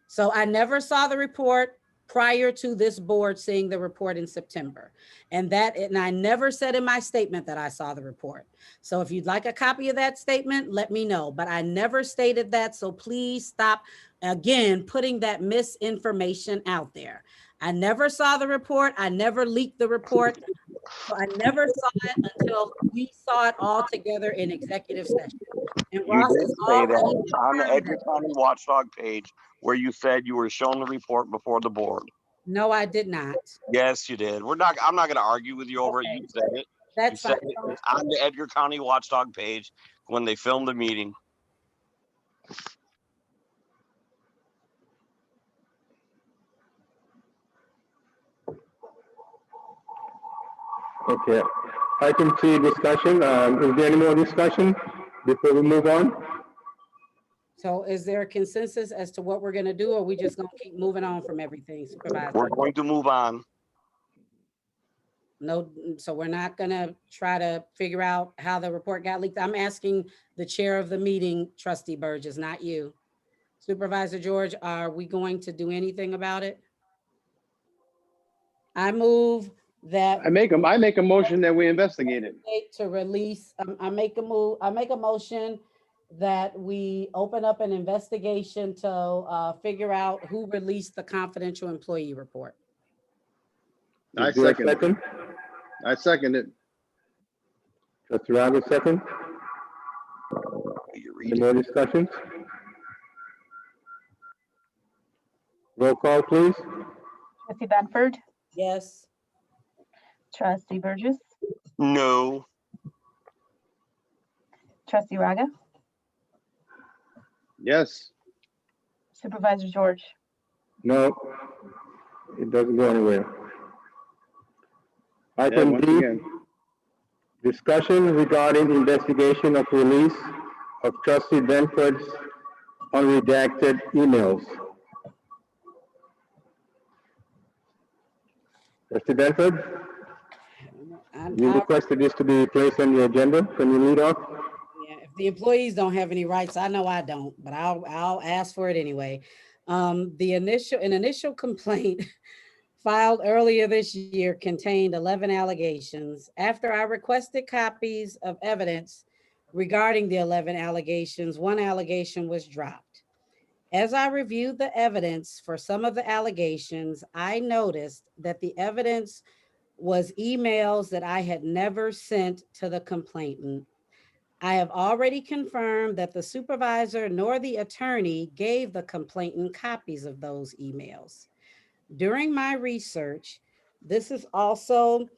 So I never saw the report prior to this board seeing the report in September. And I never said in my statement that I saw the report. So if you'd like a copy of that statement, let me know. But I never stated that. So please stop, again, putting that misinformation out there. I never saw the report. I never leaked the report. So I never saw it until we saw it all together in executive session. And you did say that on the Edgar County Watchdog page where you said you were shown the report before the board. No, I did not. Yes, you did. I'm not going to argue with you over it. You said it. That's fine. It's on the Edgar County Watchdog page when they filmed the meeting. Okay, item 3, discussion. Is there any more discussion before we move on? So is there a consensus as to what we're going to do, or are we just going to keep moving on from everything, Supervisor? We're going to move on. No, so we're not going to try to figure out how the report got leaked. I'm asking the chair of the meeting, Trustee Burgess, not you. Supervisor George, are we going to do anything about it? I move that I make a motion that we investigate it. to release. I make a motion that we open up an investigation to figure out who released the confidential employee report. I second it. I second it. Trustee Roberts, second. Any more discussions? Roll call, please. Trustee Benford, Yes. Trustee Burgess, No. Trustee Raga, Yes. Supervisor George. No, it doesn't go anywhere. Yeah, Item once D, again. discussion regarding investigation of release of Trustee Benford's unredacted emails. Trustee Benford, you requested this to be placed on the agenda. Can you lead off? Yeah, if the employees don't have any rights, I know I don't, but I'll ask for it anyway. An initial complaint filed earlier this year contained 11 allegations. After I requested copies of evidence regarding the 11 allegations, one allegation was dropped. As I reviewed the evidence for some of the allegations, I noticed that the evidence was emails that I had never sent to the complainant. I have already confirmed that the supervisor nor the attorney gave the complainant copies of those emails. During my research, this is also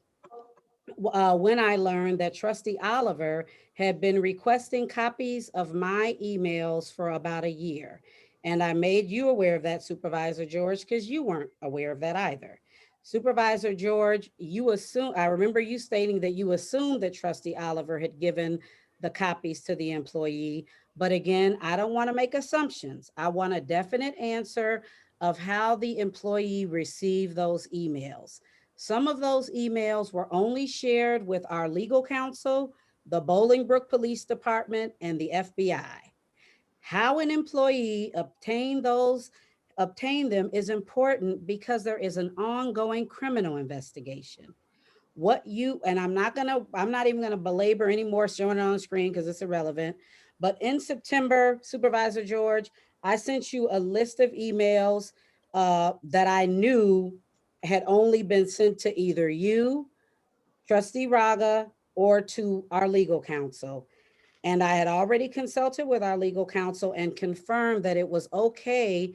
when I learned that Trustee Oliver had been requesting copies of my emails for about a year. And I made you aware of that, Supervisor George, because you weren't aware of that either. Supervisor George, I remember you stating that you assumed that Trustee Oliver had given the copies to the employee. But again, I don't want to make assumptions. I want a definite answer of how the employee received those emails. Some of those emails were only shared with our legal counsel, the Bolingbrook Police Department, and the FBI. How an employee obtained them is important because there is an ongoing criminal investigation. And I'm not even gonna belabor anymore showing it on the screen because it's irrelevant. But in September, Supervisor George, I sent you a list of emails that I knew had only been sent to either you, Trustee Raga, or to our legal counsel. And I had already consulted with our legal counsel and confirmed that it was okay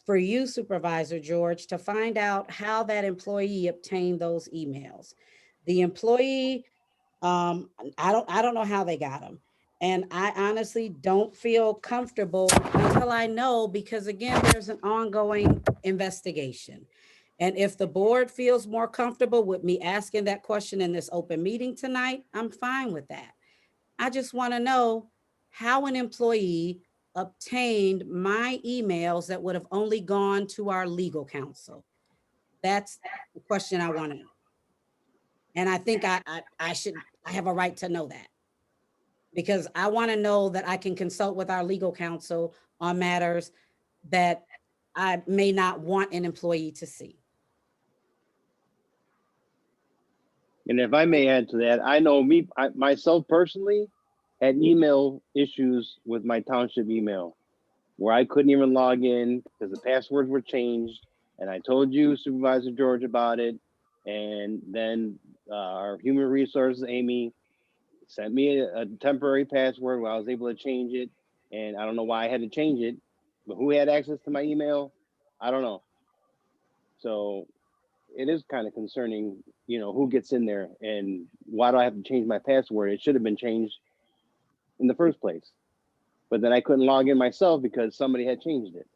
for you, Supervisor George, to find out how that employee obtained those emails. The employee, I don't know how they got them. And I honestly don't feel comfortable until I know, because again, there's an ongoing investigation. And if the board feels more comfortable with me asking that question in this open meeting tonight, I'm fine with that. I just want to know how an employee obtained my emails that would have only gone to our legal counsel. That's the question I want to know. And I think I have a right to know that, because I want to know that I can consult with our legal counsel on matters that I may not want an employee to see. And if I may add to that, I know myself personally had email issues with my township email where I couldn't even log in because the passwords were changed. And I told you, Supervisor George, about it. And then our human resources, Amy, sent me a temporary password where I was able to change it. And I don't know why I had to change it, but who had access to my email? I don't know. So it is kind of concerning, who gets in there and why do I have to change my password? It should have been changed in the first place. But then I couldn't log in myself because somebody had changed it.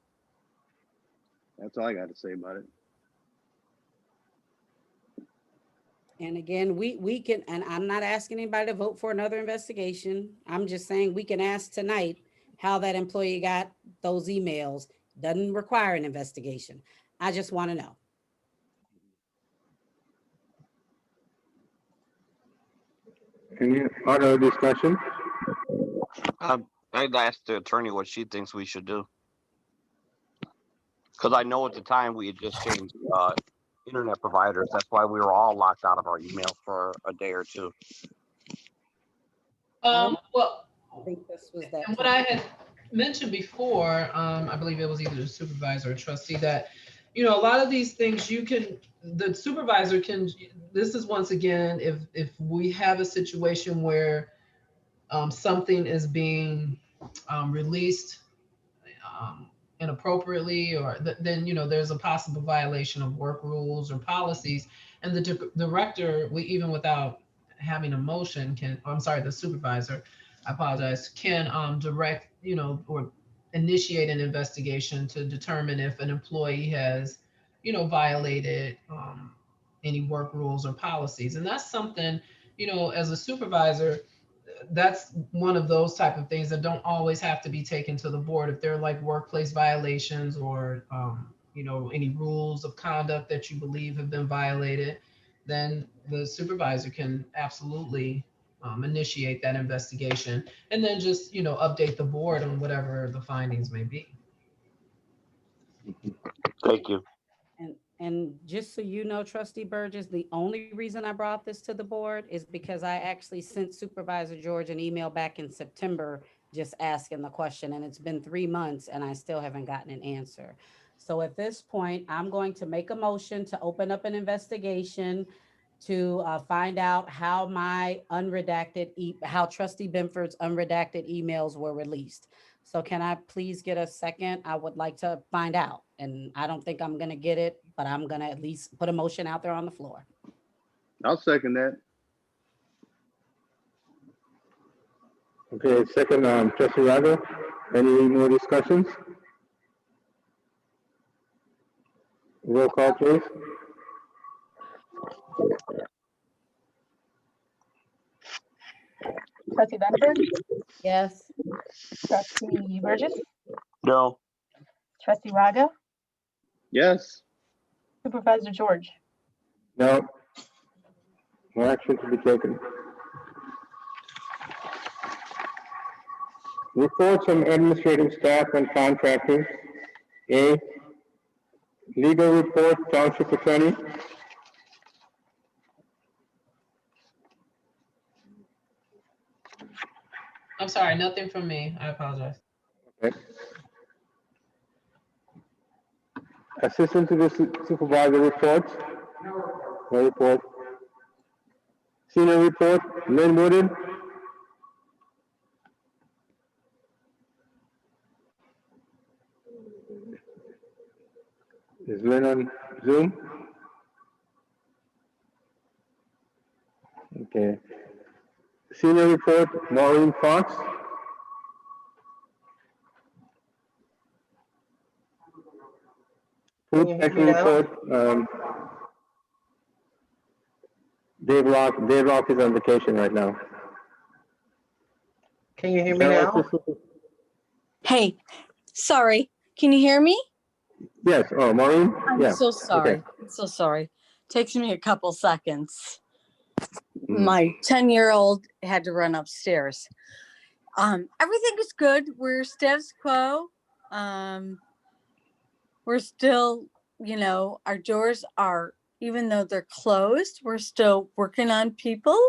That's all I got to say about it. And again, we can, and I'm not asking anybody to vote for another investigation. I'm just saying we can ask tonight how that employee got those emails. Doesn't require an investigation. I just want to know. Any other discussion? I'd ask the attorney what she thinks we should do. Because I know at the time we had just changed internet providers. That's why we were all locked out of our emails for a day or two. Well, I think this was that. and what I had mentioned before, I believe it was either the supervisor or trustee, that, a lot of these things the supervisor can, this is once again, if we have a situation where something is being released inappropriately, or then, there's a possible violation of work rules or policies. And the director, even without having a motion, the supervisor, I apologize, can direct, or initiate an investigation to determine if an employee has, violated any work rules or policies. And that's something, as a supervisor, that's one of those type of things that don't always have to be taken to the board. If they're like workplace violations or, any rules of conduct that you believe have been violated, then the supervisor can absolutely initiate that investigation, and then just, update the board on whatever the findings may be. Thank you. And just so you know, Trustee Burgess, the only reason I brought this to the board is because I actually sent Supervisor George an email back in September just asking the question, and it's been 3 months and I still haven't gotten an answer. So at this point, I'm going to make a motion to open up an investigation to find out how how Trustee Benford's unredacted emails were released. So can I please get a second? I would like to find out. And I don't think I'm going to get it, but I'm going to at least put a motion out there on the floor. I'll second that. Okay, second, trustee Raga. Any more discussions? Roll call, please. Trustee Benford, Yes. trustee Burgess, No. trustee Raga, Yes. supervisor George. No. No action to be taken. Reports from administrative staff and contractors. A, legal report, township attorney. I'm sorry, nothing from me. I apologize. Okay. Assistant to the supervisor reports. No report. Senior report, Lynn Wooden. Is Lynn on Zoom? Okay. Senior report, Maureen Fox. Food section report, Dave Rock is on vacation right now. Can you hear me now? Hey, sorry. Can you hear me? Yes. Oh, Maureen? I'm Yeah. so sorry. Okay. I'm so sorry. Takes me a couple seconds. Mm. My 10-year-old had to run upstairs. Everything is good. We're status quo. We're still, our doors are, even though they're closed, we're still working on people.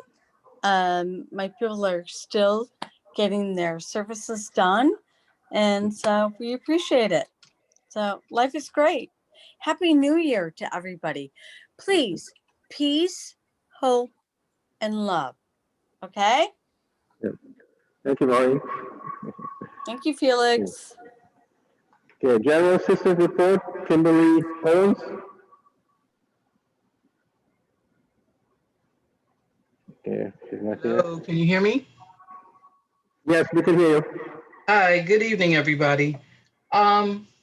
My people are still getting their services done. And so we appreciate it. So life is great. Happy New Year to everybody. Please, peace, hope, and love. Okay? Yeah. Thank you, Maureen. Thank you, Felix. Okay, general assistant report, Kimberly Owens. Okay, she's not here. Hello, can you hear me? Yes, we can hear you. Hi, good evening, everybody.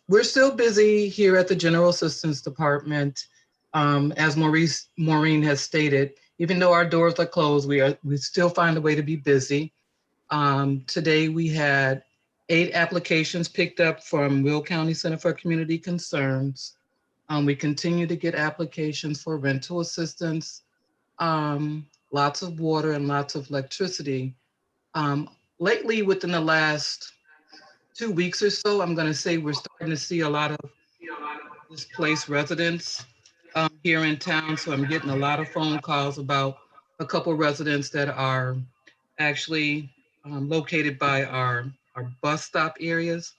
We're still busy here at the General Assistance Department. As Maureen has stated, even though our doors are closed, we still find a way to be busy. Today we had 8 applications picked up from Will County Center for Community Concerns. We continue to get applications for rental assistance, lots of water and lots of electricity. Lately, within the last 2 weeks or so, I'm going to say we're starting to see a lot of displaced residents here in town. So I'm getting a lot of phone calls about a couple residents that are actually located by our bus stop areas.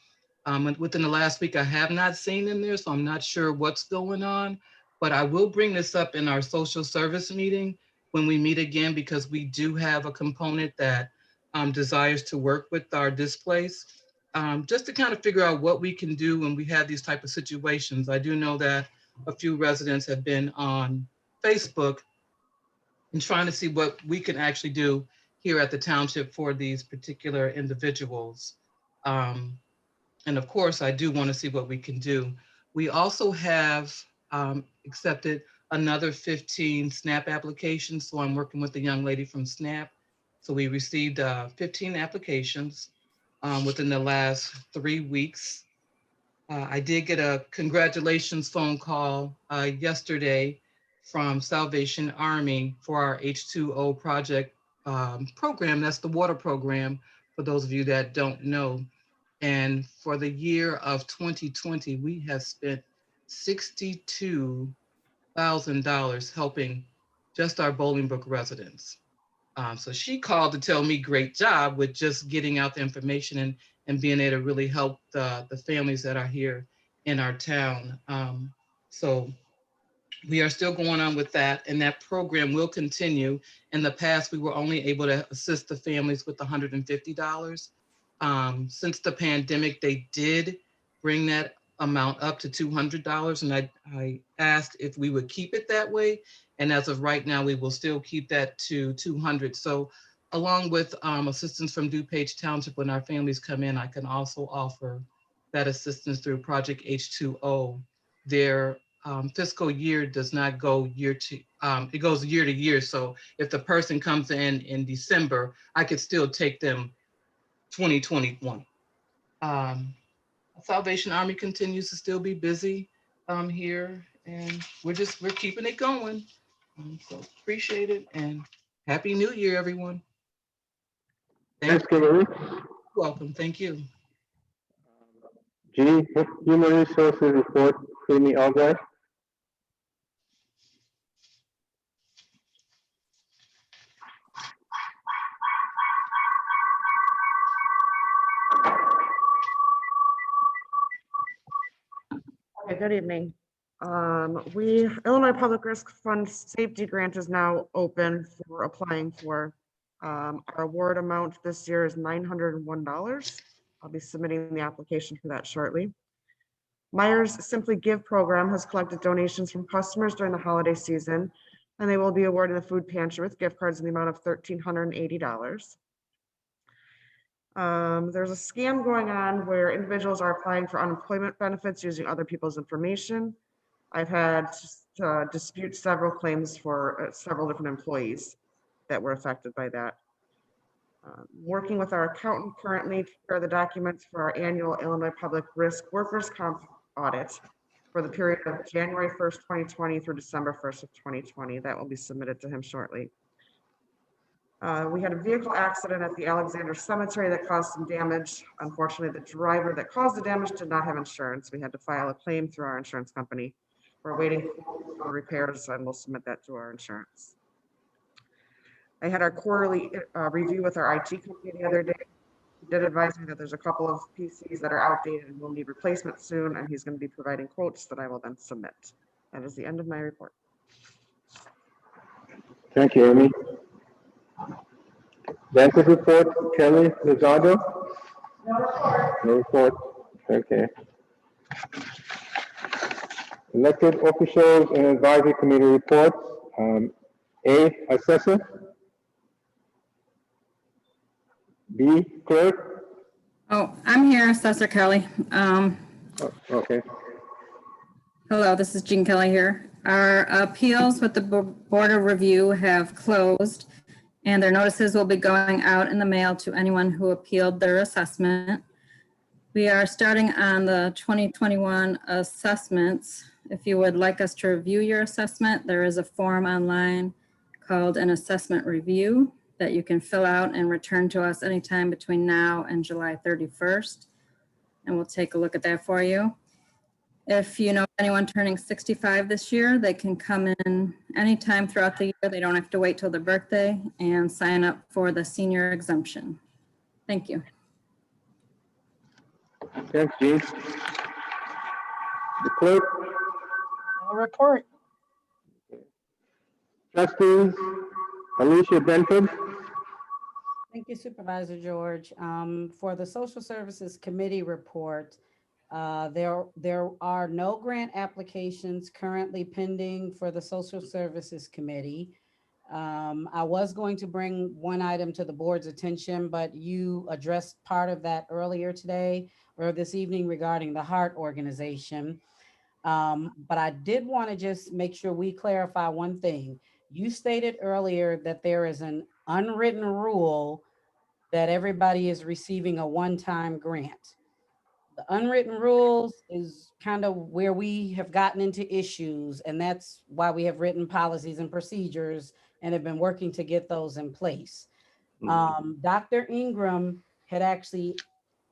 And within the last week, I have not seen them there, so I'm not sure what's going on. But I will bring this up in our social service meeting when we meet again, because we do have a component that desires to work with our displaced, just to kind of figure out what we can do when we have these type of situations. I do know that a few residents have been on Facebook and trying to see what we can actually do here at the township for these particular individuals. And of course, I do want to see what we can do. We also have accepted another 15 SNAP applications. So I'm working with the young lady from SNAP. So we received 15 applications within the last 3 weeks. I did get a congratulations phone call yesterday from Salvation Army for our H2O project program. That's the water program, for those of you that don't know. And for the year of 2020, we have spent $62,000 helping just our Bolingbrook residents. So she called to tell me great job with just getting out the information and being able to really help the families that are here in our town. So we are still going on with that, and that program will continue. In the past, we were only able to assist the families with $150. Since the pandemic, they did bring that amount up to $200, and I asked if we would keep it that way. And as of right now, we will still keep that to $200. So along with assistance from DuPage Township when our families come in, I can also offer that assistance through Project H2O. Their fiscal year does not go it goes year to year. So if the person comes in December, I could still take them 2021. Salvation Army continues to still be busy here, and we're keeping it going. So appreciate it, and Happy New Year, everyone. Thanks, Kimberly. Welcome. Thank you. G, Human Resources Report, Amy Albright. Okay, good evening. Illinois Public Risk Fund Safety Grant is now open for applying for. Our award amount this year is $901. I'll be submitting the application for that shortly. Myers Simply Give program has collected donations from customers during the holiday season, and they will be awarded a food pantry with gift cards in the amount of $1,380. There's a scam going on where individuals are applying for unemployment benefits using other people's information. I've had to dispute several claims for several different employees that were affected by that. Working with our accountant currently to prepare the documents for our annual Illinois Public Risk Workers' Comp audit for the period of January 1st, 2020 through December 1st of 2020. That will be submitted to him shortly. We had a vehicle accident at the Alexander Cemetery that caused some damage. Unfortunately, the driver that caused the damage did not have insurance. We had to file a claim through our insurance company. We're waiting for repairs and we'll submit that to our insurance. I had our quarterly review with our IT company the other day. He did advise me that there's a couple of PCs that are outdated and will need replacement soon, and he's going to be providing quotes that I will then submit. That is the end of my report. Thank you, Amy. Banquet report, Kelly Lozado? No report. No report. Okay. Elected officials and advisory committee reports. A, assessor. B, clerk. Oh, I'm here, Assessor Kelly. Okay. Hello, this is Jean Kelly here. Our appeals with the Board of Review have closed, and their notices will be going out in the mail to anyone who appealed their assessment. We are starting on the 2021 assessments. If you would like us to review your assessment, there is a form online called an assessment review that you can fill out and return to us anytime between now and July 31st. And we'll take a look at that for you. If you know anyone turning 65 this year, they can come in anytime throughout the year. They don't have to wait till their birthday and sign up for the senior exemption. Thank you. Thanks, Jean. The clerk. No report. Trustees, Alicia Benford. Thank you, Supervisor George. For the Social Services Committee report, there are no grant applications currently pending for the Social Services Committee. I was going to bring one item to the board's attention, but you addressed part of that earlier today or this evening regarding the Heart Organization. But I did want to just make sure we clarify one thing. You stated earlier that there is an unwritten rule that everybody is receiving a one-time grant. The unwritten rules is kind of where we have gotten into issues, and that's why we have written policies and procedures and have been working to get those in place. Dr. Ingram had actually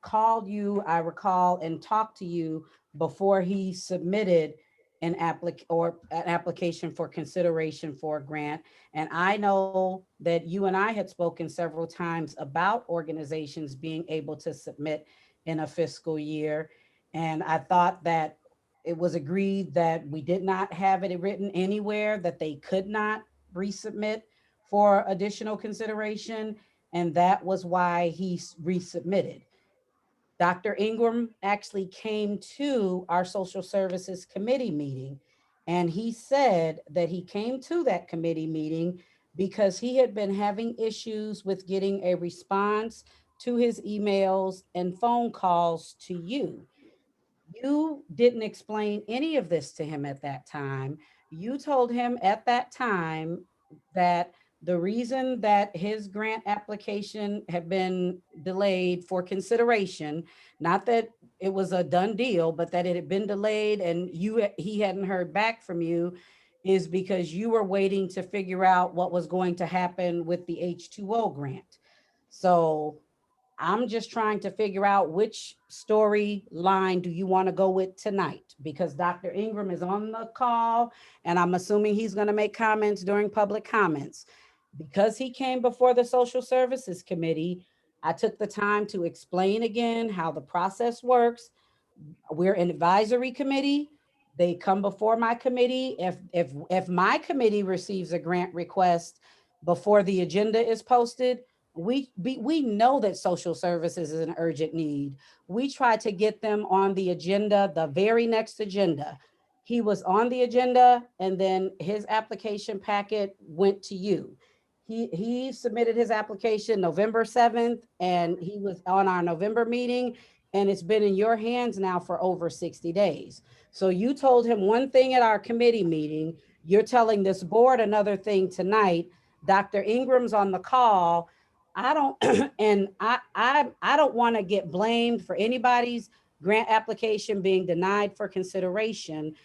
called you, I recall, and talked to you before he submitted an application for consideration for a grant. And I know that you and I had spoken several times about organizations being able to submit in a fiscal year. And I thought that it was agreed that we did not have it written anywhere that they could not resubmit for additional consideration. And that was why he resubmitted. Dr. Ingram actually came to our Social Services Committee meeting, and he said that he came to that committee meeting because he had been having issues with getting a response to his emails and phone calls to you. You didn't explain any of this to him at that time. You told him at that time that the reason that his grant application had been delayed for consideration, not that it was a done deal, but that it had been delayed and he hadn't heard back from you, is because you were waiting to figure out what was going to happen with the H2O grant. So I'm just trying to figure out which storyline do you want to go with tonight? Because Dr. Ingram is on the call and I'm assuming he's going to make comments during public comments. Because he came before the Social Services Committee, I took the time to explain again how the process works. We're an advisory committee. They come before my committee. If my committee receives a grant request before the agenda is posted, we know that social services is an urgent need. We try to get them on the agenda, the very next agenda. He was on the agenda and then his application packet went to you. He submitted his application November 7th and he was on our November meeting and it's been in your hands now for over 60 days. So you told him one thing at our committee meeting, you're telling this board another thing tonight. Dr. Ingram's on the call. I don't, and I don't want to get blamed for anybody's grant application being denied for consideration.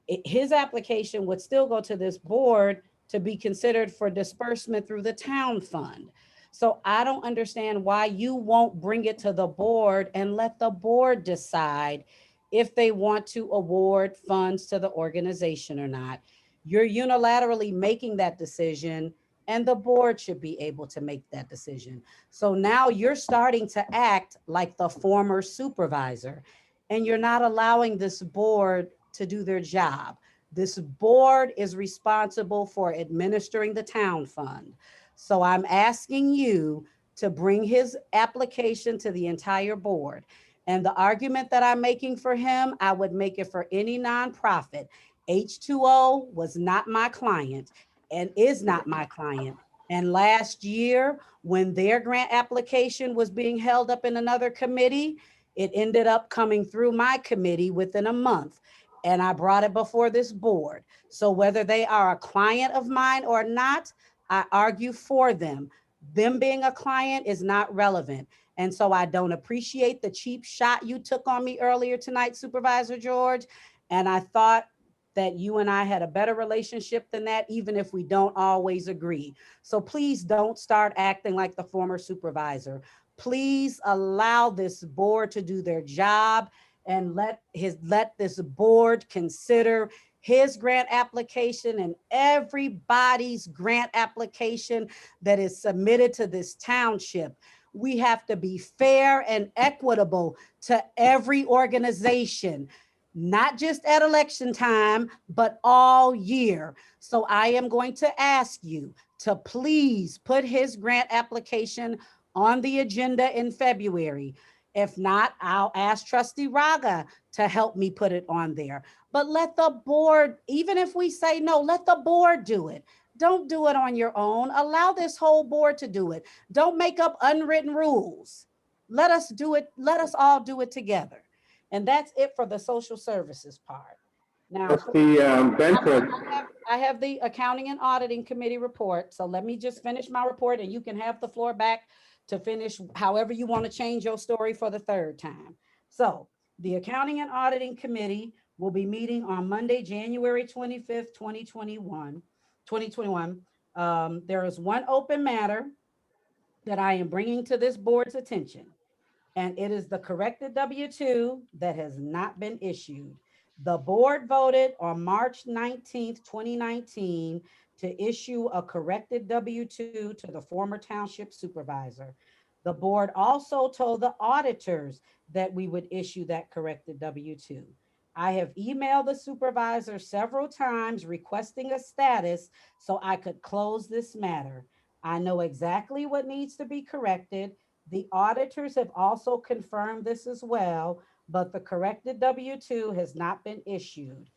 His application would still go to this board to be considered for disbursement through the town fund. So I don't understand why you won't bring it to the board and let the board decide if they want to award funds to the organization or not. You're unilaterally making that decision and the board should be able to make that decision. So now you're starting to act like the former supervisor and you're not allowing this board to do their job. This board is responsible for administering the town fund. So I'm asking you to bring his application to the entire board. And the argument that I'm making for him, I would make it for any nonprofit. H2O was not my client and is not my client. And last year, when their grant application was being held up in another committee, it ended up coming through my committee within a month. And I brought it before this board. So whether they are a client of mine or not, I argue for them. Them being a client is not relevant. And so I don't appreciate the cheap shot you took on me earlier tonight, Supervisor George. And I thought that you and I had a better relationship than that, even if we don't always agree. So please don't start acting like the former supervisor. Please allow this board to do their job and let this board consider his grant application and everybody's grant application that is submitted to this township. We have to be fair and equitable to every organization, not just at election time, but all year. So I am going to ask you to please put his grant application on the agenda in February. If not, I'll ask Trustee Raga to help me put it on there. But let the board, even if we say no, let the board do it. Don't do it on your own. Allow this whole board to do it. Don't make up unwritten rules. Let us do it. Let us all do it together. And that's it for the social services part. Now, Trustee Benford, I have the accounting and auditing committee report. So let me just finish my report and you can have the floor back to finish however you want to change your story for the third time. So the accounting and auditing committee will be meeting on Monday, January 25th, 2021. There is one open matter that I am bringing to this board's attention, and it is the corrected W-2 that has not been issued. The board voted on March 19th, 2019 to issue a corrected W-2 to the former township supervisor. The board also told the auditors that we would issue that corrected W-2. I have emailed the supervisor several times requesting a status so I could close this matter. I know exactly what needs to be corrected. The auditors have also confirmed this as well, but the corrected W-2 has not been issued.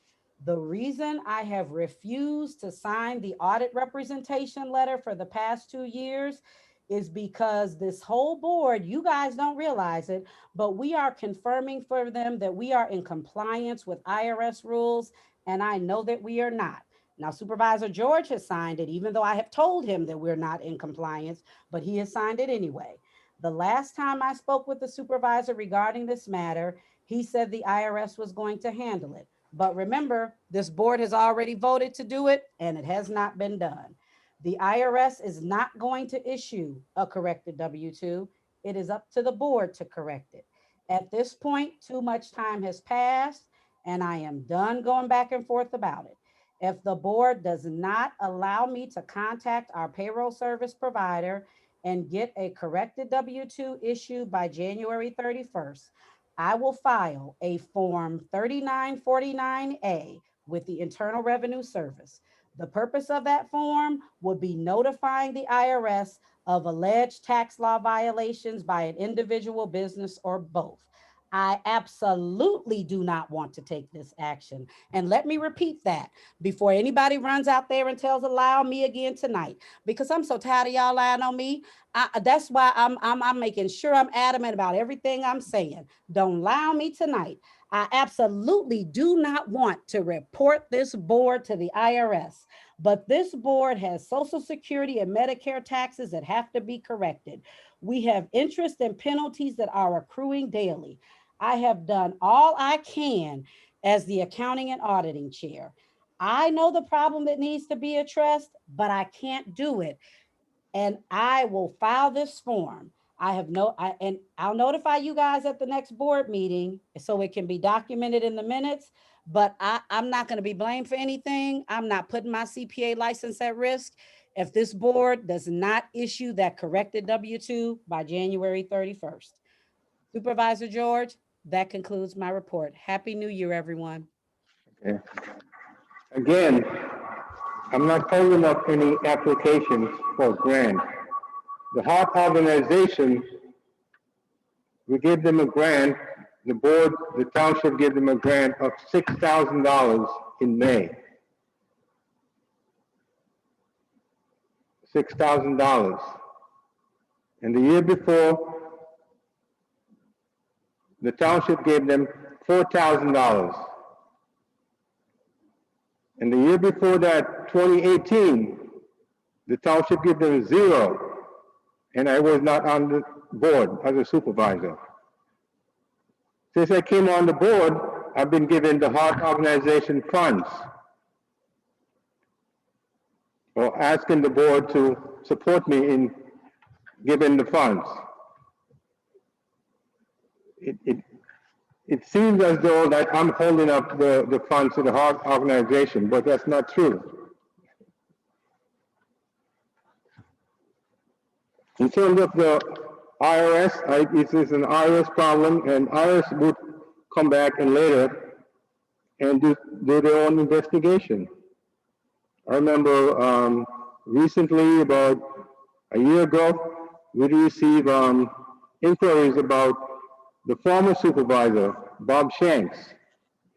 The reason I have refused to sign the audit representation letter for the past 2 years is because this whole board, you guys don't realize it, but we are confirming for them that we are in compliance with IRS rules, and I know that we are not. Now, Supervisor George has signed it, even though I have told him that we're not in compliance, but he has signed it anyway. The last time I spoke with the supervisor regarding this matter, he said the IRS was going to handle it. But remember, this board has already voted to do it, and it has not been done. The IRS is not going to issue a corrected W-2. It is up to the board to correct it. At this point, too much time has passed, and I am done going back and forth about it. If the board does not allow me to contact our payroll service provider and get a corrected W-2 issued by January 31st, I will file a Form 3949A with the Internal Revenue Service. The purpose of that form would be notifying the IRS of alleged tax law violations by an individual, business, or both. I absolutely do not want to take this action. And let me repeat that before anybody runs out there and tells a lie on me again tonight, because I'm so tired of y'all lying on me. That's why I'm making sure I'm adamant about everything I'm saying. Don't lie on me tonight. I absolutely do not want to report this board to the IRS, but this board has Social Security and Medicare taxes that have to be corrected. We have interest and penalties that are accruing daily. I have done all I can as the accounting and auditing chair. I know the problem that needs to be addressed, but I can't do it. And I will file this form. And I'll notify you guys at the next board meeting so it can be documented in the minutes, but I'm not going to be blamed for anything. I'm not putting my CPA license at risk if this board does not issue that corrected W-2 by January 31st. Supervisor George, that concludes my report. Happy New Year, everyone. Okay. Again, I'm not holding up any applications for grant. The Heart Organization, we gave them a grant, the board, the township gave them a grant of $6,000 in May. $6,000. And the year before, the township gave them $4,000. And the year before that, 2018, the township gave them $0. And I was not on the board as a supervisor. Since I came on the board, I've been given the Heart Organization funds, or asking the board to support me in giving the funds. It seems as though that I'm holding up the funds to the Heart Organization, but that's not true. In terms of the IRS, it is an IRS problem, and IRS would come back and later and do their own investigation. I remember recently, about a year ago, we received inquiries about the former supervisor, Bob Shanks.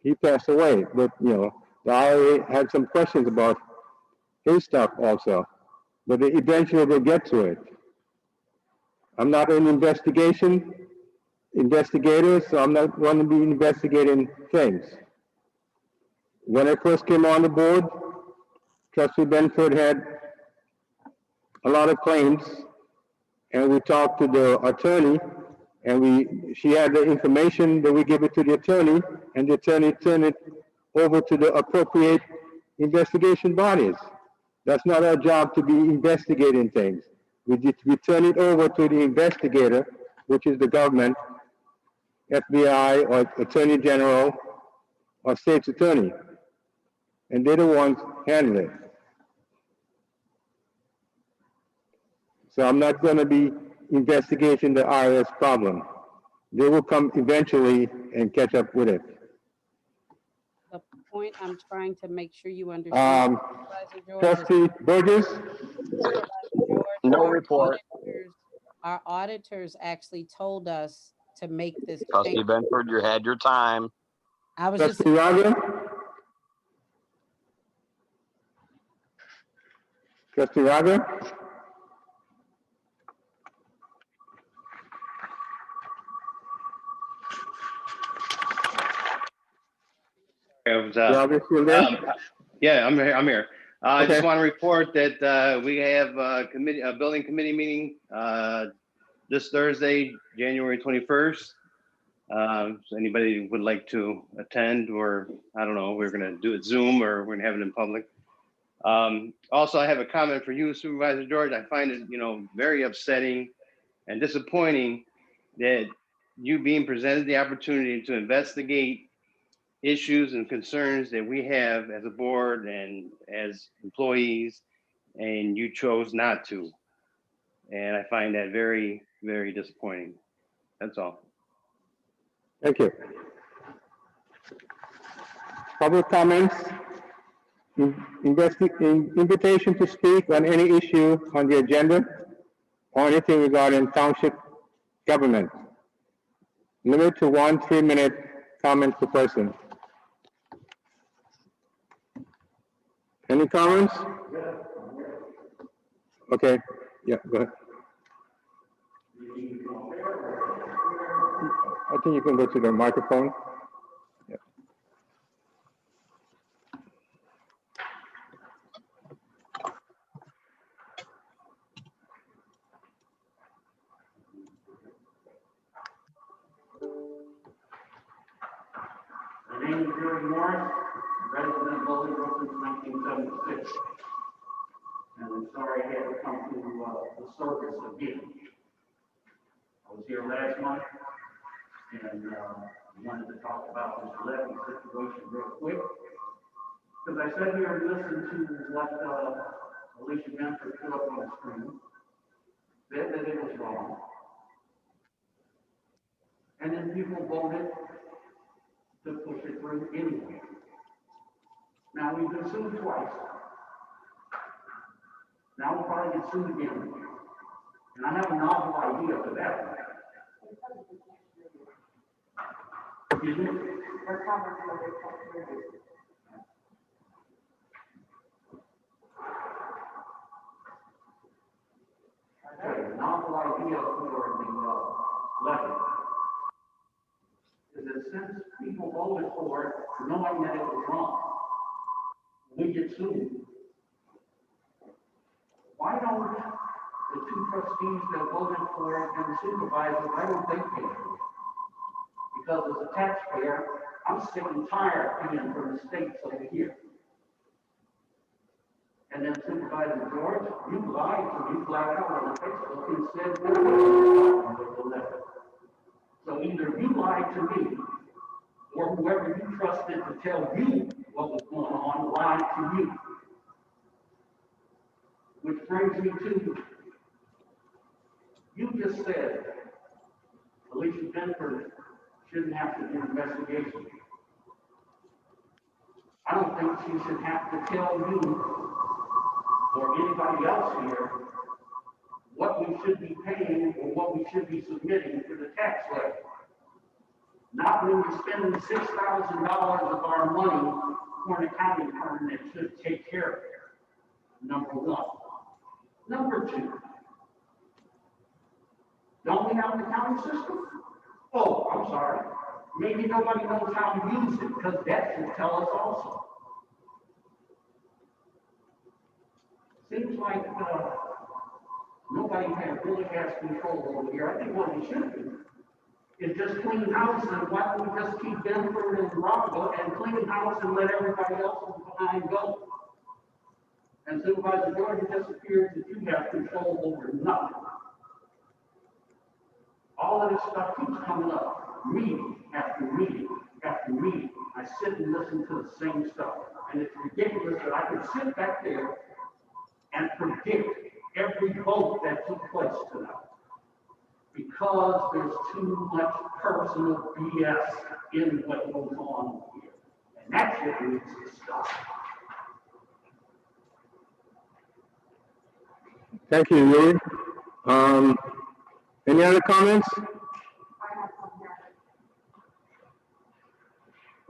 He passed away, but the IRA had some questions about his stuff also, but eventually we'll get to it. I'm not an investigator, so I'm not going to be investigating things. When I first came on the board, Trustee Benford had a lot of claims, and we talked to the attorney, and she had the information that we give it to the attorney, and the attorney turned it over to the appropriate investigation bodies. That's not our job to be investigating things. We turn it over to the investigator, which is the government, FBI or Attorney General or State's Attorney, and they're the ones handling it. So I'm not going to be investigating the IRS problem. They will come eventually and catch up with it. The point I'm trying to make sure you understand, Trustee Burgess? No report. Our auditors actually told us to make this Trustee change. Benford, you had your time. I was Trustee Raga? Trustee Raga? Raga, still there? Yeah, I'm here. I'm here. I just Okay. want to report that we have a building committee meeting this Thursday, January 21st. So anybody would like to attend, or I don't know, we're going to do it Zoom or we're going to have it in public. Also, I have a comment for you, Supervisor George. I find it, very upsetting and disappointing that you being presented the opportunity to investigate issues and concerns that we have as a board and as employees, and you chose not to. And I find that very, very disappointing. That's all. Thank you. Public comments, invitation to speak on any issue on the agenda or anything regarding township government. Limit to 1 3-minute comment per person. Any comments? Okay, yeah, go ahead. I think you can go to the microphone. Yeah. My name is Jerry Morris, resident of Bolingbrook since 1976. And I'm sorry I had to come to the service again. I was here last month and wanted to talk about this levy situation real quick. Because I sat here and listened to what Alicia Benford put up on the screen, said that it was wrong. And then people voted to push it through anyway. Now we've been sued twice. Now we'll probably get sued again. And I have a novel idea for that. Excuse me? Okay, a novel idea for the levy is that since people voted for it, knowing that it was wrong, we get sued. Why don't the two trustees that voted for it and the supervisor, why don't they pay for it? Because as a taxpayer, I'm sick and tired of paying for mistakes over here. And then Supervisor George, you lied to me flat out on Facebook and said that was the levy. So either you lied to me, or whoever you trusted to tell you what was going on lied to you. Which brings me to, you just said Alicia Benford shouldn't have to do investigation. I don't think she should have to tell you or anybody else here what we should be paying or what we should be submitting to the tax levy. Not when we're spending $6,000 of our money for an accounting firm that should take care of it. Number one. Number two. Don't we have an accounting system? Oh, I'm sorry. Maybe nobody knows how to use it, because that should tell us also. Seems like nobody really has control over here. I think what we should do is just clean house, and why don't we just keep Benford and Rockville and clean house and let everybody else behind go? And Supervisor George, it just appears that you have control over nothing. All of this stuff keeps coming up, meeting after meeting after meeting. I sit and listen to the same stuff, and it's ridiculous that I can sit back there and predict every vote that took place tonight, because there's too much personal BS in what goes on here. And that shit needs to stop. Thank you, Yuri. Any other comments?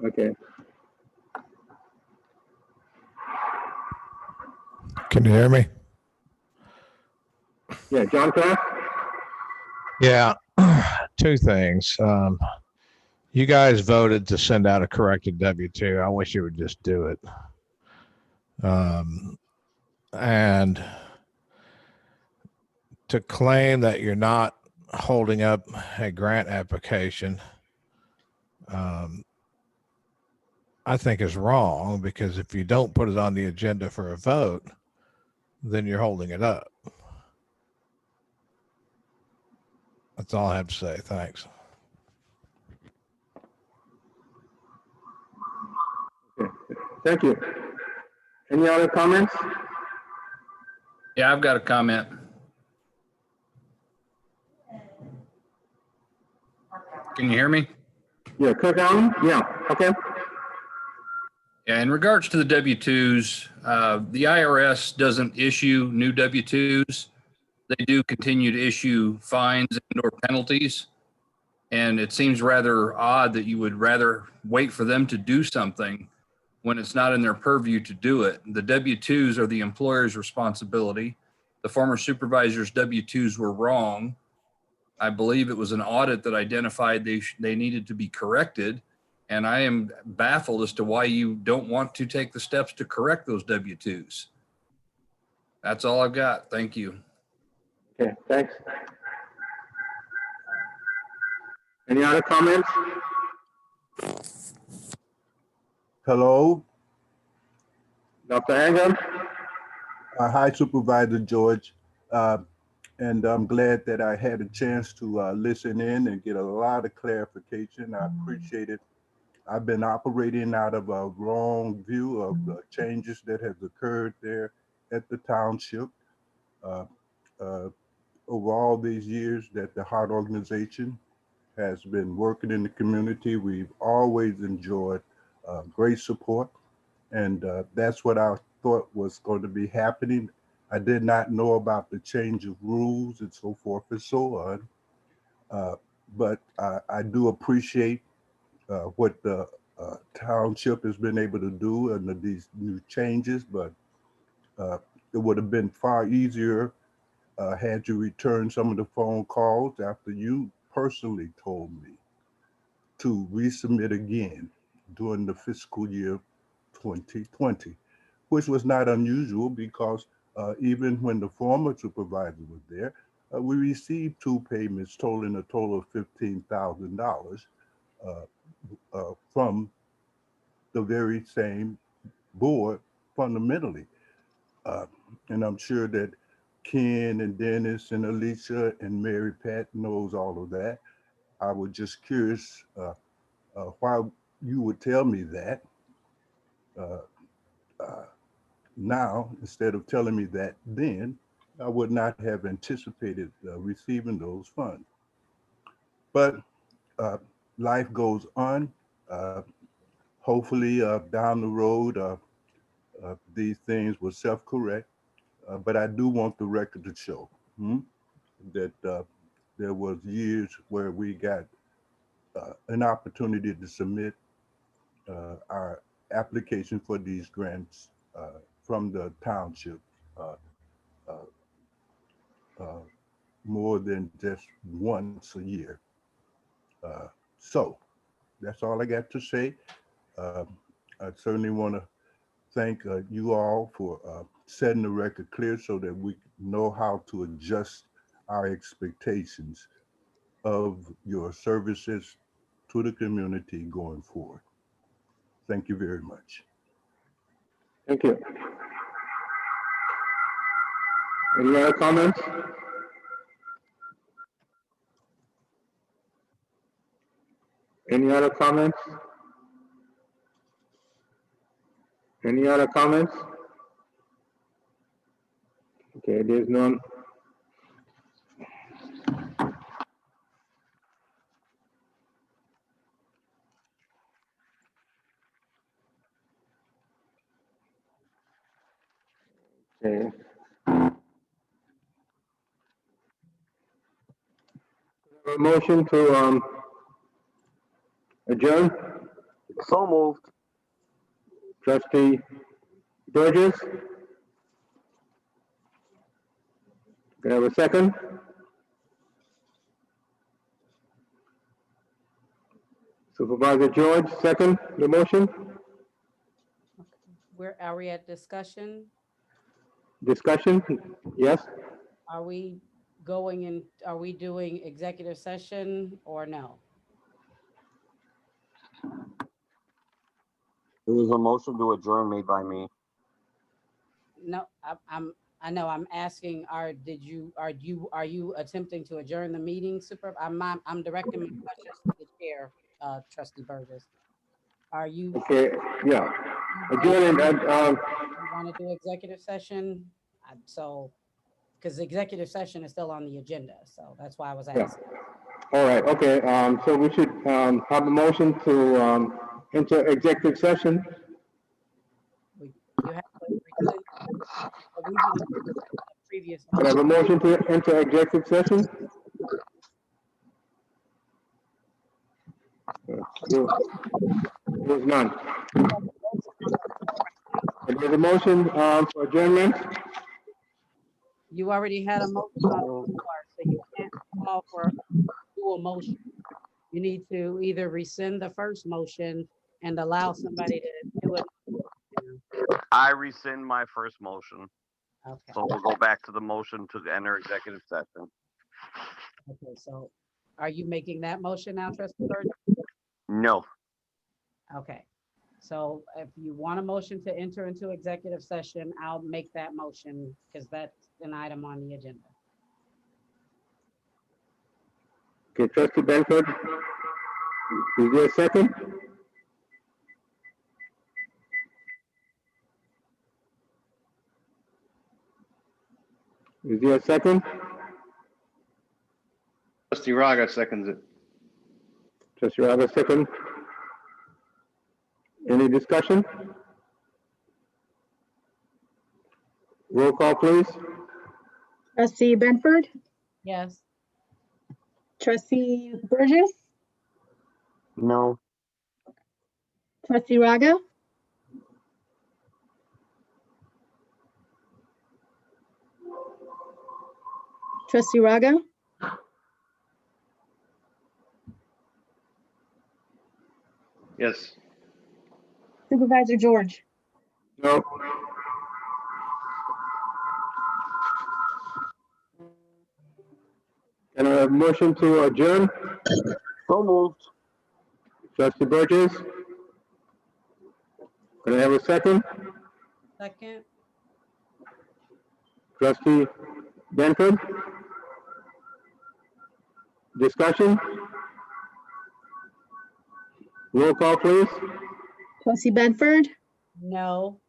Okay. Can you hear me? Yeah, John Kraft? Yeah, two things. You guys voted to send out a corrected W-2. I wish you would just do it. And to claim that you're not holding up a grant application, I think is wrong, because if you don't put it on the agenda for a vote, then you're holding it up. That's all I have to say. Thanks. Okay. Thank you. Any other comments? Yeah, I've got a comment. Can you hear me? Yeah, Kirk Allen? Yeah, okay. Yeah, in regards to the W-2s, the IRS doesn't issue new W-2s. They do continue to issue fines and/or penalties. And it seems rather odd that you would rather wait for them to do something when it's not in their purview to do it. The W-2s are the employer's responsibility. The former supervisor's W-2s were wrong. I believe it was an audit that identified they needed to be corrected. And I am baffled as to why you don't want to take the steps to correct those W-2s. That's all I've got. Thank you. Okay, thanks. Any other comments? Hello. Dr. Hanger? Hi, Supervisor George. And I'm glad that I had a chance to listen in and get a lot of clarification. I appreciate it. I've been operating out of a wrong view of the changes that has occurred there at the township. Over all these years that the Heart Organization has been working in the community, we've always enjoyed great support. And that's what I thought was going to be happening. I did not know about the change of rules and so forth and so on. But I do appreciate what the township has been able to do under these new changes, but it would have been far easier had you returned some of the phone calls after you personally told me to resubmit again during the fiscal year 2020, which was not unusual because even when the former supervisor was there, we received two payments totaling a total of $15,000 from the very same board fundamentally. And I'm sure that Ken and Dennis and Alicia and Mary Pat knows all of that. I was just curious why you would tell me that now instead of telling me that then. I would not have anticipated receiving those funds. But life goes on. Hopefully down the road, these things will self-correct. But I do want the record to show that there was years where we got an opportunity to submit our application for these grants from the township more than just once a year. So that's all I got to say. I certainly want to thank you all for setting the record clear so that we know how to adjust our expectations of your services to the community going forward. Thank you very much. Thank you. Any other comments? Any other comments? Any other comments? Okay, there's none. Okay. A motion to adjourn? So moved. Trustee Burgess? Can I have a second? Supervisor George, second the motion? Where are we at discussion? Discussion? Yes? Are we going in, are we doing executive session or no? There was a motion to adjourn made by me. No, I know I'm asking, are you attempting to adjourn the meeting, I'm directing my questions to the chair, trustee Burgess. Are you? Okay, yeah. Adjourning, You want to do executive session? So, because the executive session is still on the agenda, so that's why I was yeah. asking. All right, okay, so we should, have a motion to, enter executive session. You have to rescind we did the previous. Can I have a motion to enter executive session? There's none. There's a motion, for adjournment. You already had a motion on the floor, so you can't call for dual motion. You need to either rescind the first motion and allow somebody to do it. I rescind my first motion. Okay. So we'll go back to the motion to enter executive session. Okay, so are you making that motion now, trustee Burgess? No. Okay, so if you want a motion to enter into executive session, I'll make that motion because that's an item on the agenda. Okay, trustee Benford, is there a second? Is there a second? Trustee Raga seconds it. Trustee Raga, second. Any discussion? Roll call, please. Trustee Benford, Yes. trustee Burgess, No. trustee Raga, trustee Raga, Yes. supervisor George. No. Can I have a motion to adjourn? So moved. Trustee Burgess? Can I have a second? Second. Trustee Benford? Discussion? Roll call, please. Trustee Benford, No.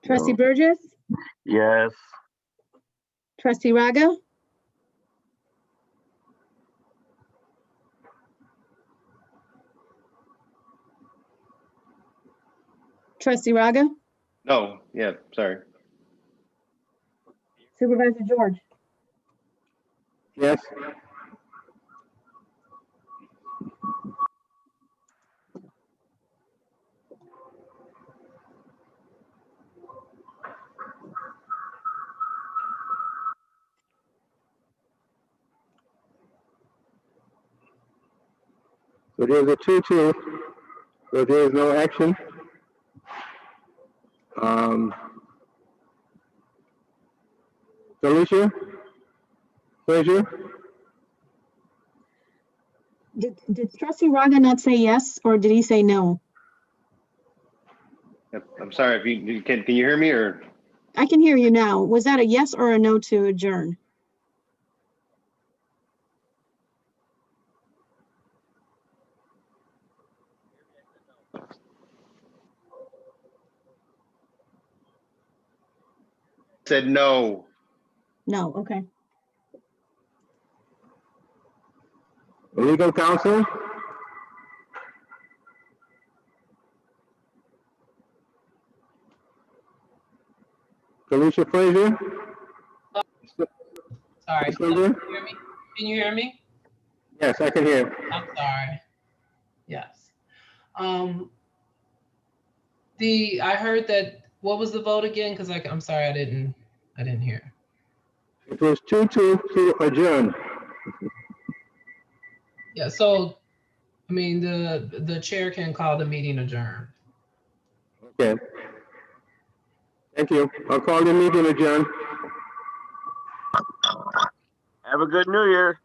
trustee Burgess, Yes. trustee Raga, trustee Raga, No, yeah, sorry. supervisor George. Yes. So there's a 2-2, so there is no action. Felicia? Frazier? Did trustee Raga not say yes, or did he say no? I'm sorry, if you can you hear me or? I can hear you now. Was that a yes or a no to adjourn? Said no. No, okay. Legal counsel? Felicia Frazier? Sorry. Still there? Can you hear me? Yes, I can hear. I'm sorry. Yes. I heard that, what was the vote again? Because I'm sorry, I didn't hear. It was 2-2 to adjourn. Yeah, so, I mean, the chair can call the meeting adjourned. Okay. Thank you. I'll call the meeting adjourned. Have a good New Year.